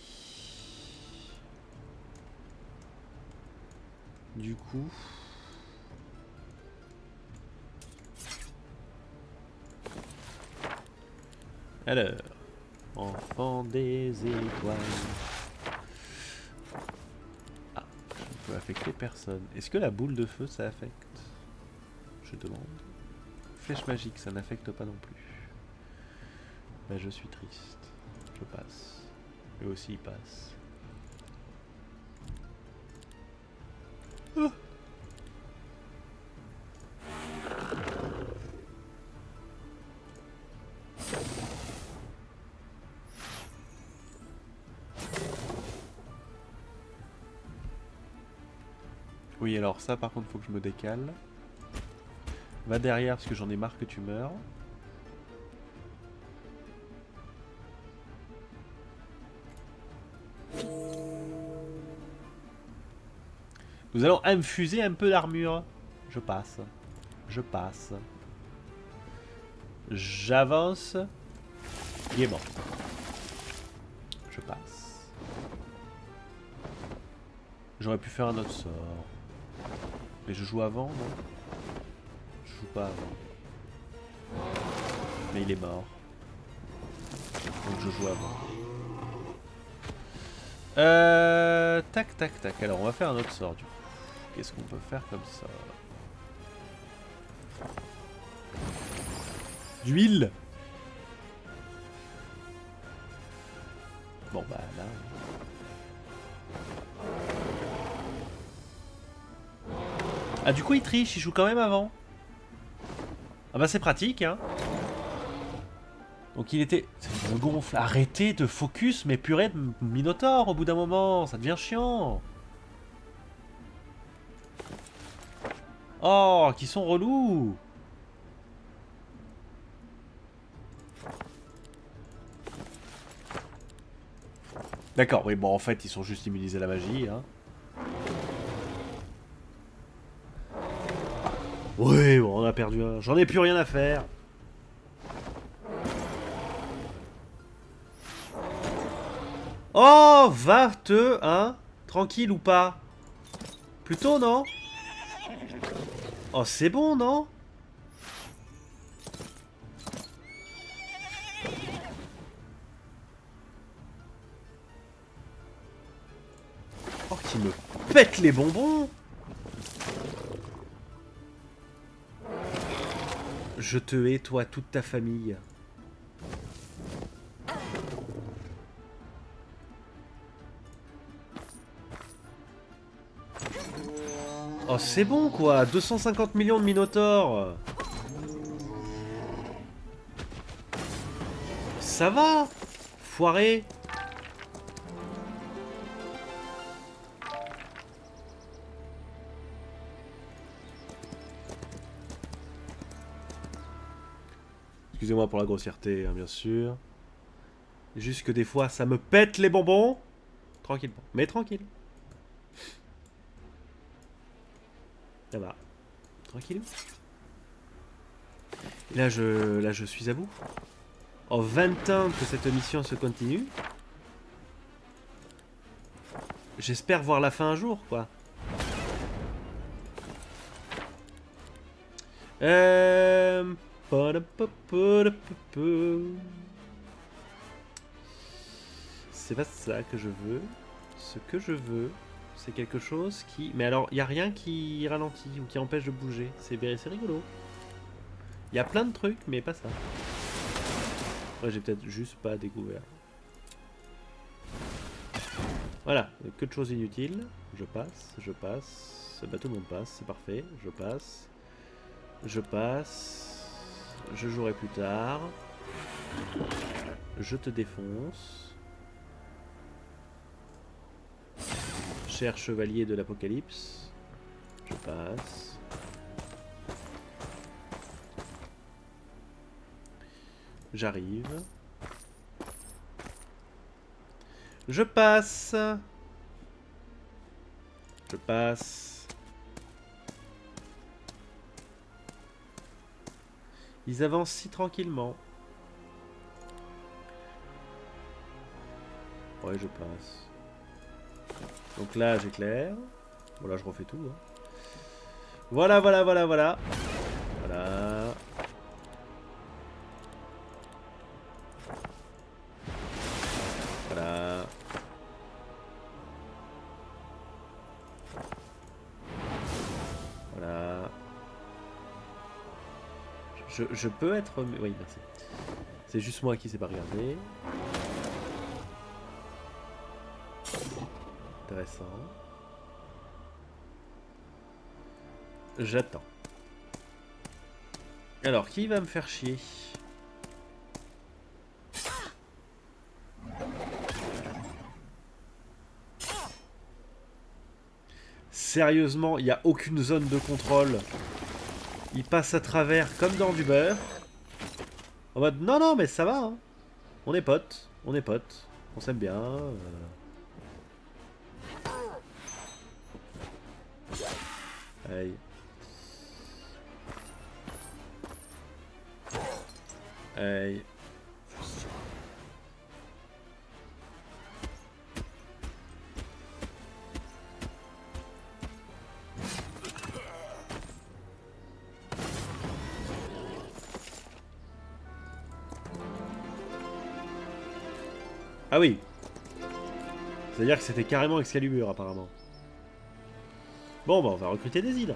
Du coup... Alors... Enfant des étoiles... Ah, je ne peux affecter personne. Est-ce que la boule de feu, ça affecte? Je demande. Flèche magique, ça n'affecte pas non plus. Ben, je suis triste. Je passe. Eux aussi, ils passent. Oh. Oui, alors ça par contre, faut que je me décale. Va derrière parce que j'en ai marre que tu meurs. Nous allons infuser un peu d'armure. Je passe. Je passe. J'avance. Il est mort. Je passe. J'aurais pu faire un autre sort. Mais je joue avant, non? Je joue pas avant. Mais il est mort. Donc je joue avant. Tac, tac, tac. Alors on va faire un autre sort du coup. Qu'est-ce qu'on peut faire comme ça? D'huile. Bon bah là... Ah du coup il triche, il joue quand même avant. Ah bah c'est pratique hein. Donc il était... Ça me gonfle. Arrêtez de focus mes purées de Minotaure au bout d'un moment. Ça devient chiant. Oh, qui sont relous. D'accord, oui bon en fait ils sont juste immunisés à la magie hein. Oui bon on a perdu un. J'en ai plus rien à faire. Oh, va te, hein? Tranquille ou pas? Plutôt, non? Oh, c'est bon, non? Oh, qui me pète les bonbons! Je te hais, toi, toute ta famille. Oh, c'est bon, quoi! 250 millions de Minotaures! Ça va! Foiré! Excusez-moi pour la grossièreté, hein, bien sûr. Juste que des fois, ça me pète les bonbons. Tranquillement. Mais tranquille. Ça va. Tranquille. Et là, je suis à bout. En 20 ans que cette mission se continue. J'espère voir la fin un jour, quoi. C'est pas ça que je veux. Ce que je veux, c'est quelque chose qui... Mais alors, il n'y a rien qui ralentit ou qui empêche de bouger. C'est rigolo. Il y a plein de trucs, mais pas ça. Ouais, j'ai peut-être juste pas découvert. Voilà, que de choses inutiles. Je passe, je passe. Bah, tout le monde passe, c'est parfait. Je passe. Je passe. Je jouerai plus tard. Je te défonce. Cher chevalier de l'Apocalypse. Je passe. J'arrive. Je passe. Je passe. Ils avancent si tranquillement. Ouais, je passe. Donc là, j'éclaire. Voilà, je refais tout. Hein. Voilà, voilà, voilà, voilà. Voilà. Voilà. Voilà. Je peux être... Oui, merci. C'est juste moi qui sais pas regarder. Intéressant. J'attends. Alors, qui va me faire chier? Sérieusement, il n'y a aucune zone de contrôle. Il passe à travers comme dans du beurre. En mode, non, non, mais ça va. Hein. On est potes. On est potes. On s'aime bien. Aïe. Aïe. Ah oui. C'est-à-dire que c'était carrément Excalibur apparemment. Bon bah on va recruter des hydres.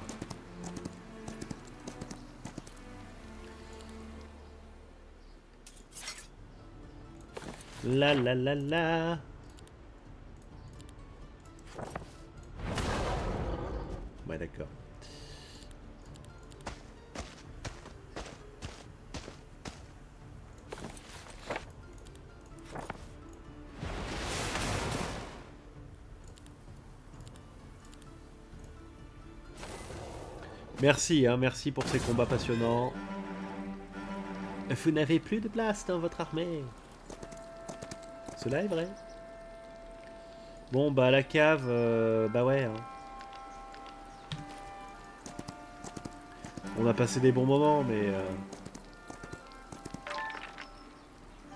La la la la. Ouais d'accord. Merci, hein, merci pour ces combats passionnants. Vous n'avez plus de place dans votre armée. Cela est vrai. Bon, bah la cave, bah ouais. Hein. On a passé des bons moments, mais...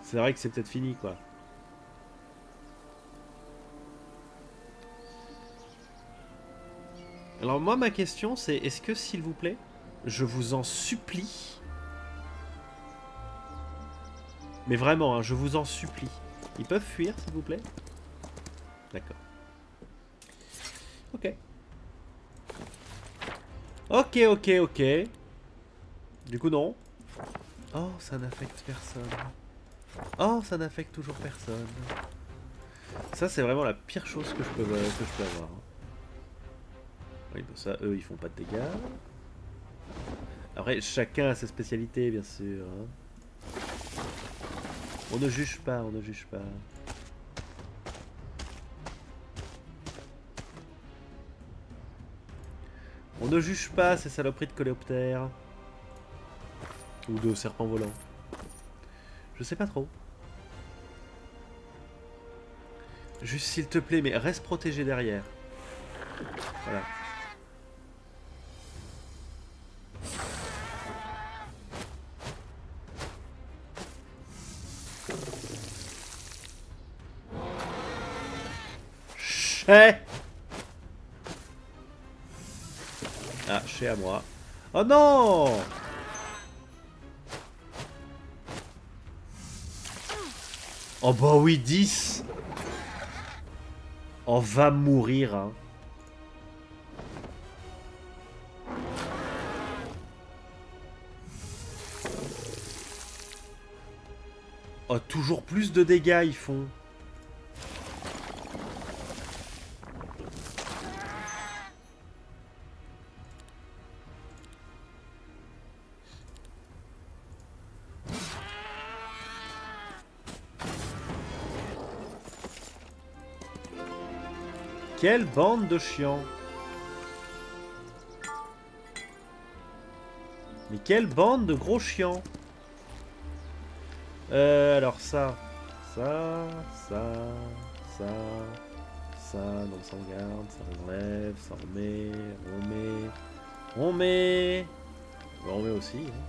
c'est vrai que c'est peut-être fini, quoi. Alors moi, ma question, c'est est-ce que, s'il vous plaît, je vous en supplie... Mais vraiment, hein, je vous en supplie. Ils peuvent fuir, s'il vous plaît? D'accord. Ok. Ok, ok, ok. Du coup, non. Oh, ça n'affecte personne. Oh, ça n'affecte toujours personne. Ça, c'est vraiment la pire chose que je peux avoir. Oui, bah ça, eux, ils font pas de dégâts. Après, chacun a ses spécialités, bien sûr. Hein. On ne juge pas, on ne juge pas. On ne juge pas ces saloperies de coléoptères. Ou de serpents volants. Je sais pas trop. Juste s'il te plaît, mais reste protégé derrière. Voilà. Chais. Ah, chais à moi. Oh non! Oh bah oui, 10. On va mourir, hein. Oh, toujours plus de dégâts ils font. Quelle bande de chiants. Mais quelle bande de gros chiants. Alors ça, ça, ça, non, ça on garde, ça on enlève, ça on met, on met, on met aussi. Hein.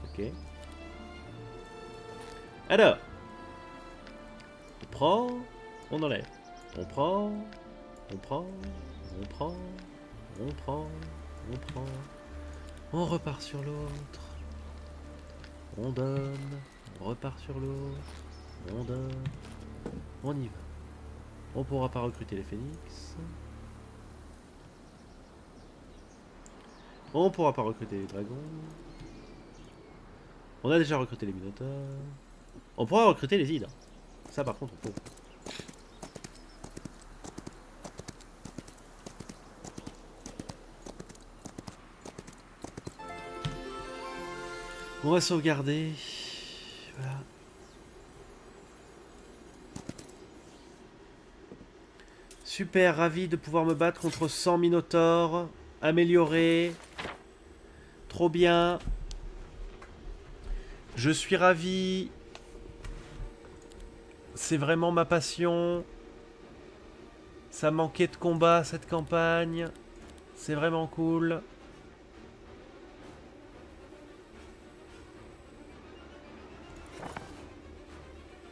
Ok. Alors, on prend, on enlève, on prend, on prend, on prend, on prend, on prend, on repart sur l'autre. On donne, on repart sur l'autre, on donne, on y va. On pourra pas recruter les phénix. On pourra pas recruter les dragons. On a déjà recruté les minotaures. On pourra recruter les hydres. Ça par contre on peut. On va sauvegarder. Voilà. Super, ravi de pouvoir me battre contre 100 minotaures. Amélioré. Trop bien. Je suis ravi. C'est vraiment ma passion. Ça manquait de combat cette campagne. C'est vraiment cool.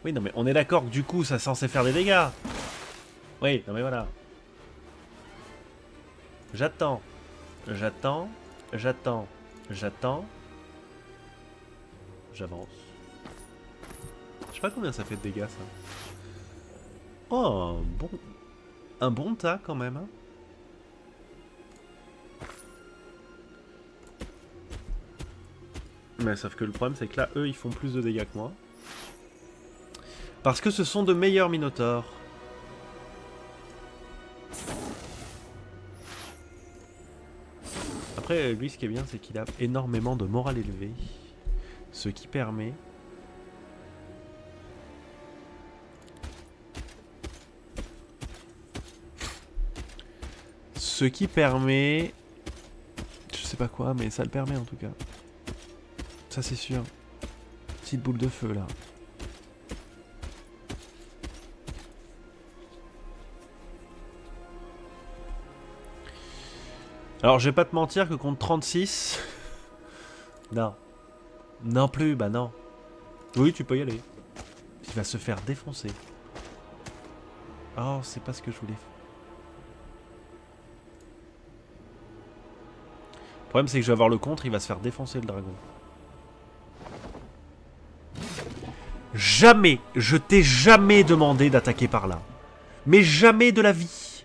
Oui, non mais on est d'accord que du coup ça est censé faire des dégâts. Oui, non mais voilà. J'attends. J'attends. J'attends. J'attends. J'avance. Je sais pas combien ça fait de dégâts ça. Oh, bon. Un bon tas quand même. Hein. Mais sauf que le problème c'est que là, eux, ils font plus de dégâts que moi. Parce que ce sont de meilleurs minotaures. Après, lui, ce qui est bien, c'est qu'il a énormément de morale élevée. Ce qui permet... Ce qui permet... Je sais pas quoi, mais ça le permet en tout cas. Ça c'est sûr. Petite boule de feu là. Alors je vais pas te mentir que contre 36... non. Non plus, bah non. Oui, tu peux y aller. Il va se faire défoncer. Oh, c'est pas ce que je voulais. Le problème c'est que je vais avoir le contre, il va se faire défoncer le dragon. Jamais, je t'ai jamais demandé d'attaquer par là. Mais jamais de la vie.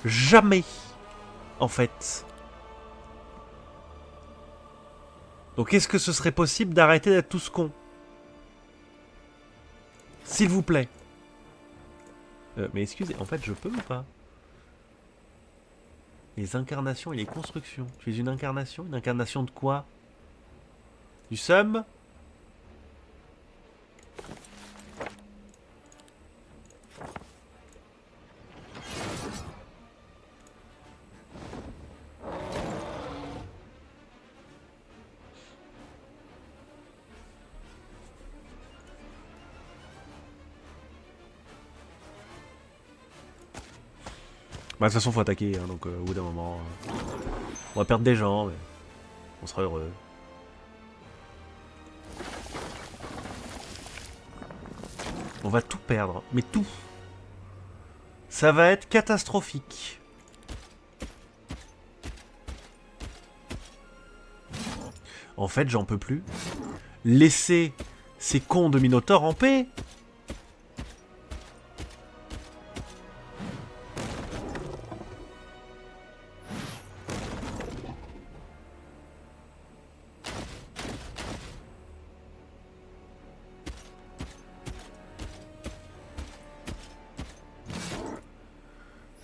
Jamais. En fait. Donc est-ce que ce serait possible d'arrêter d'être tous cons? S'il vous plaît. Mais excusez, en fait je peux ou pas? Les incarnations et les constructions. Tu es une incarnation? Une incarnation de quoi? Du sum? Bah de toute façon faut attaquer, hein, donc au bout d'un moment... on va perdre des gens, mais on sera heureux. On va tout perdre, mais tout. Ça va être catastrophique. En fait, j'en peux plus. Laissez ces cons de Minotaur en paix.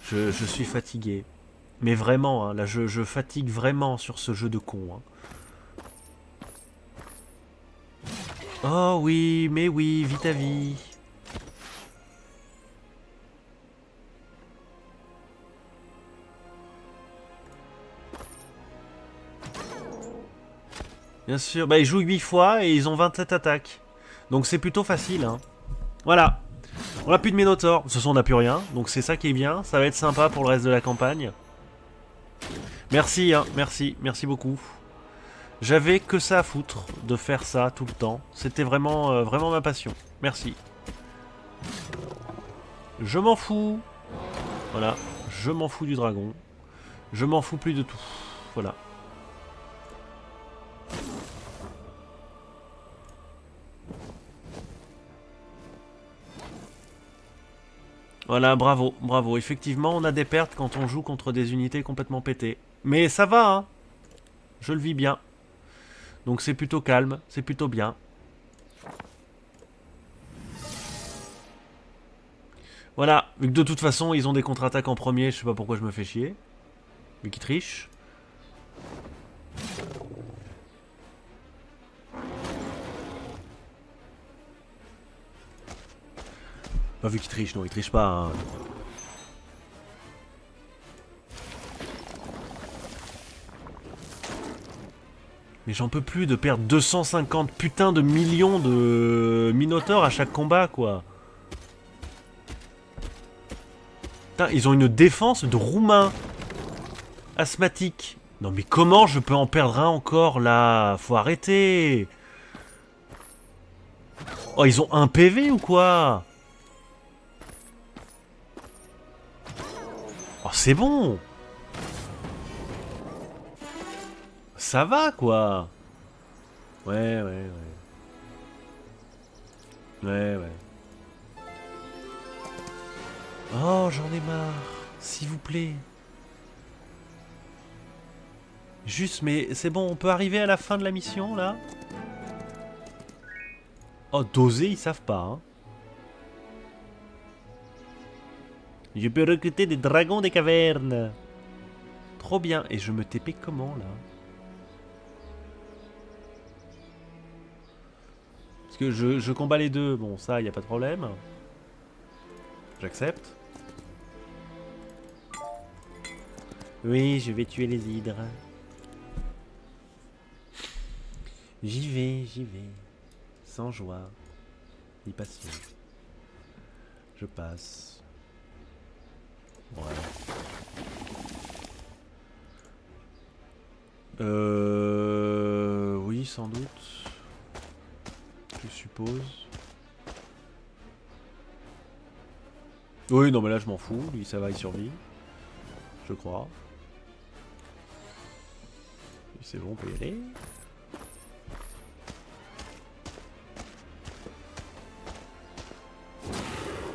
Je suis fatigué. Mais vraiment, hein, là, je fatigue vraiment sur ce jeu de con. Hein. Oh oui, mais oui, vite à vie. Bien sûr, bah ils jouent 8 fois et ils ont 27 attaques. Donc c'est plutôt facile. Hein. Voilà. On a plus de Minotaur. De toute façon, on n'a plus rien. Donc c'est ça qui est bien. Ça va être sympa pour le reste de la campagne. Merci, hein, merci, merci beaucoup. J'avais que ça à foutre de faire ça tout le temps. C'était vraiment, vraiment ma passion. Merci. Je m'en fous. Voilà. Je m'en fous du dragon. Je m'en fous plus de tout. Voilà. Voilà, bravo, bravo. Effectivement, on a des pertes quand on joue contre des unités complètement pétées. Mais ça va, hein. Je le vis bien. Donc c'est plutôt calme, c'est plutôt bien. Voilà, vu que de toute façon, ils ont des contre-attaques en premier, je sais pas pourquoi je me fais chier. Vu qu'ils trichent. Pas vu qu'ils trichent, non, ils trichent pas. Hein. Mais j'en peux plus de perdre 250 putains de millions de minotaures à chaque combat, quoi. Putain, ils ont une défense de roumains. Asthmatique. Non mais comment je peux en perdre un encore, là? Faut arrêter. Oh, ils ont un PV ou quoi? Oh, c'est bon. Ça va, quoi. Ouais, ouais, ouais. Ouais, ouais. Oh, j'en ai marre. S'il vous plaît. Juste, mais c'est bon, on peut arriver à la fin de la mission, là? Oh, doser, ils savent pas, hein. Je peux recruter des dragons des cavernes. Trop bien. Et je me TP comment, là? Parce que je combats les deux. Bon, ça, y a pas de problème. J'accepte. Oui, je vais tuer les hydres. J'y vais. Sans joie, ni passion. Je passe. Voilà. Oui, sans doute. Je suppose. Oui, non, mais là, je m'en fous. Lui, ça va, il survit. Je crois. C'est bon, on peut y aller.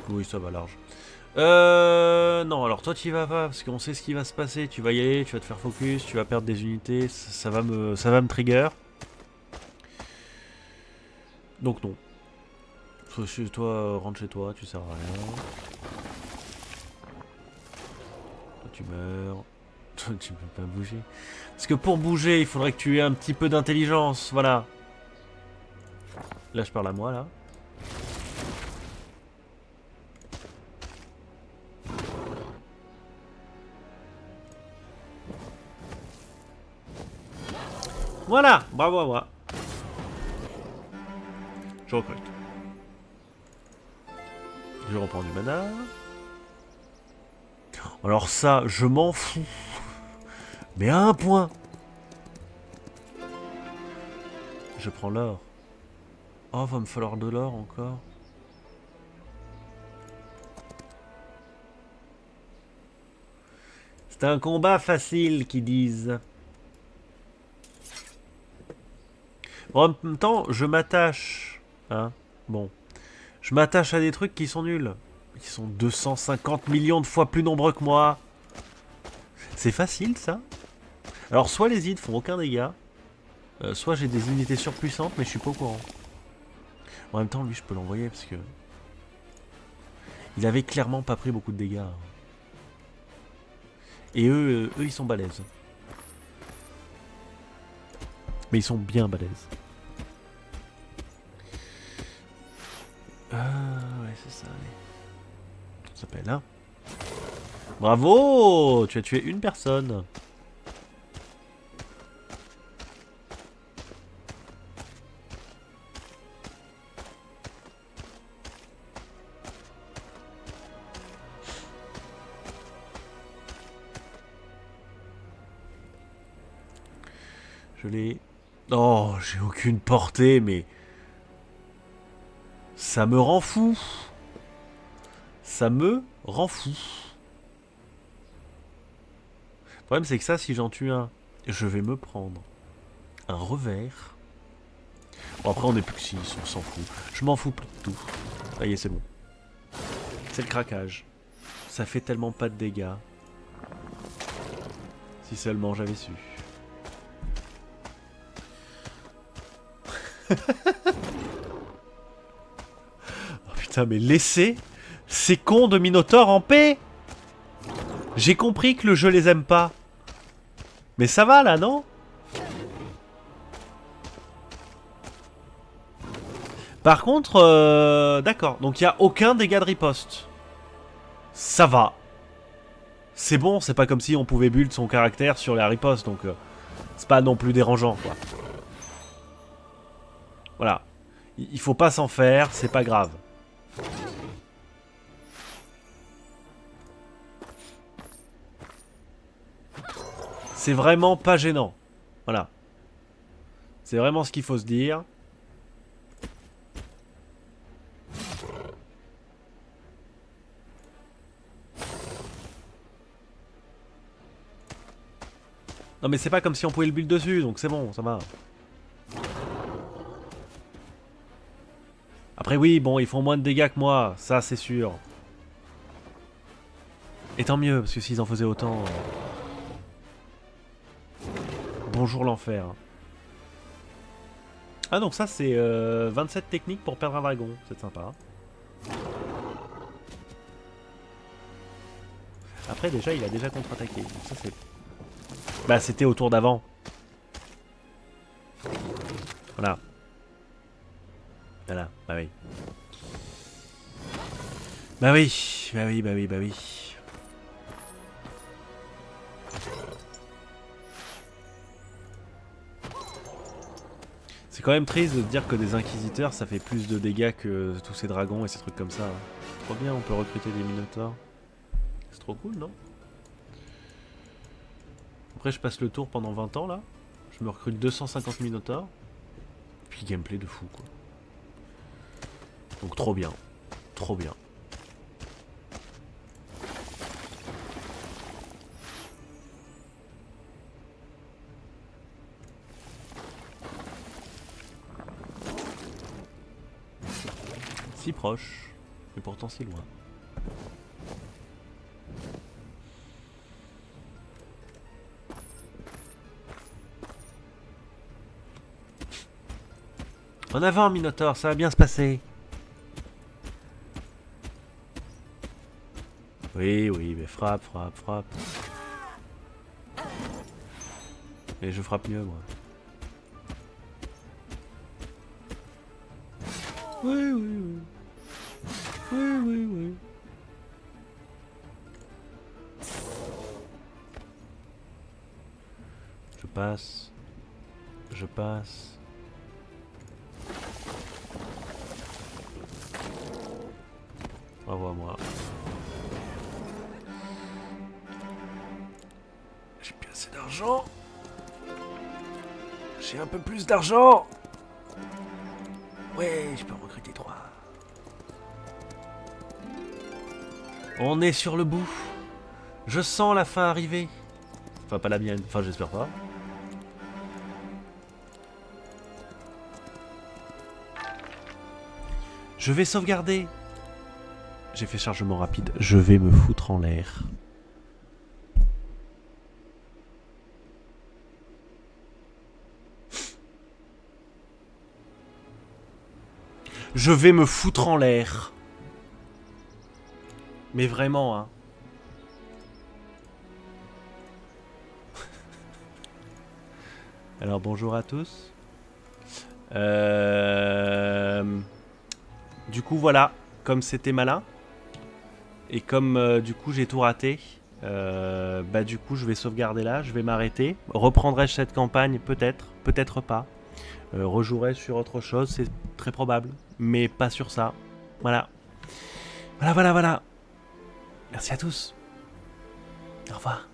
Oui, ça va large. Non, alors toi tu y vas pas, parce qu'on sait ce qui va se passer. Tu vas y aller, tu vas te faire focus, tu vas perdre des unités, ça va me trigger. Donc non. Toi, rentre chez toi, tu sers à rien. Toi tu meurs. Toi tu peux pas bouger. Parce que pour bouger, il faudrait que tu aies un petit peu d'intelligence, voilà. Là je parle à moi, là. Voilà, bravo à moi. Je recrute. Je reprends du mana. Alors ça, je m'en fous. Mais à un point. Je prends l'or. Oh, va me falloir de l'or encore. C'est un combat facile, qu'ils disent. En même temps, je m'attache. Hein, bon. Je m'attache à des trucs qui sont nuls. Qui sont 250 millions de fois plus nombreux que moi. C'est facile, ça. Alors, soit les hydres font aucun dégât. Soit j'ai des unités surpuissantes, mais je suis pas au courant. En même temps, lui, je peux l'envoyer parce que... Il avait clairement pas pris beaucoup de dégâts. Et eux, ils sont balèzes. Mais ils sont bien balèzes. Ouais, c'est ça, allez. Ça s'appelle, hein. Bravo! Tu as tué une personne. Je l'ai... Oh, j'ai aucune portée, mais... Ça me rend fou. Ça me rend fou. Le problème, c'est que ça, si j'en tue un, je vais me prendre un revers. Bon, après, on est plus que 6, on s'en fout. Je m'en fous plus de tout. Ça y est, c'est bon. C'est le craquage. Ça fait tellement pas de dégâts. Si seulement j'avais su. Oh putain, mais laissez ces cons de Minotaur en paix. J'ai compris que le jeu les aime pas. Mais ça va là, non? Par contre, d'accord. Donc il n'y a aucun dégât de riposte. Ça va. C'est bon, c'est pas comme si on pouvait build son caractère sur la riposte. Donc c'est pas non plus dérangeant, quoi. Voilà. Il faut pas s'en faire, c'est pas grave. C'est vraiment pas gênant. Voilà. C'est vraiment ce qu'il faut se dire. Non mais c'est pas comme si on pouvait le build dessus, donc c'est bon, ça va. Après oui, bon, ils font moins de dégâts que moi, ça c'est sûr. Et tant mieux, parce que s'ils en faisaient autant... Bonjour l'enfer. Ah donc ça c'est 27 techniques pour perdre un dragon, c'est sympa. Après déjà il a déjà contre-attaqué, donc ça c'est... Bah c'était au tour d'avant. Voilà. Voilà, bah oui. Bah oui, bah oui, bah oui, bah oui. C'est quand même triste de dire que des inquisiteurs ça fait plus de dégâts que tous ces dragons et ces trucs comme ça. Trop bien, on peut recruter des minotaures. C'est trop cool, non? Après je passe le tour pendant 20 ans là. Je me recrute 250 minotaures. Puis gameplay de fou quoi. Donc trop bien. Trop bien. Si proche, mais pourtant si loin. En avant, Minotaur, ça va bien se passer. Oui, oui, mais frappe, frappe, frappe. Et je frappe mieux, moi. Oui, oui, oui. Oui, oui, oui. Je passe. Je passe. Bravo à moi. J'ai plus assez d'argent. J'ai un peu plus d'argent. Ouais, je peux en recruter 3. On est sur le bout. Je sens la fin arriver. Enfin, pas la mienne. Enfin, j'espère pas. Je vais sauvegarder. J'ai fait chargement rapide. Je vais me foutre en l'air. Je vais me foutre en l'air. Mais vraiment, hein. Alors, bonjour à tous. Du coup, voilà. Comme c'était malin. Et comme, du coup, j'ai tout raté. Bah, du coup, je vais sauvegarder là. Je vais m'arrêter. Reprendrai-je cette campagne? Peut-être. Peut-être pas. Rejouerai sur autre chose. C'est très probable. Mais pas sur ça. Voilà. Voilà, voilà, voilà. Merci à tous. Au revoir.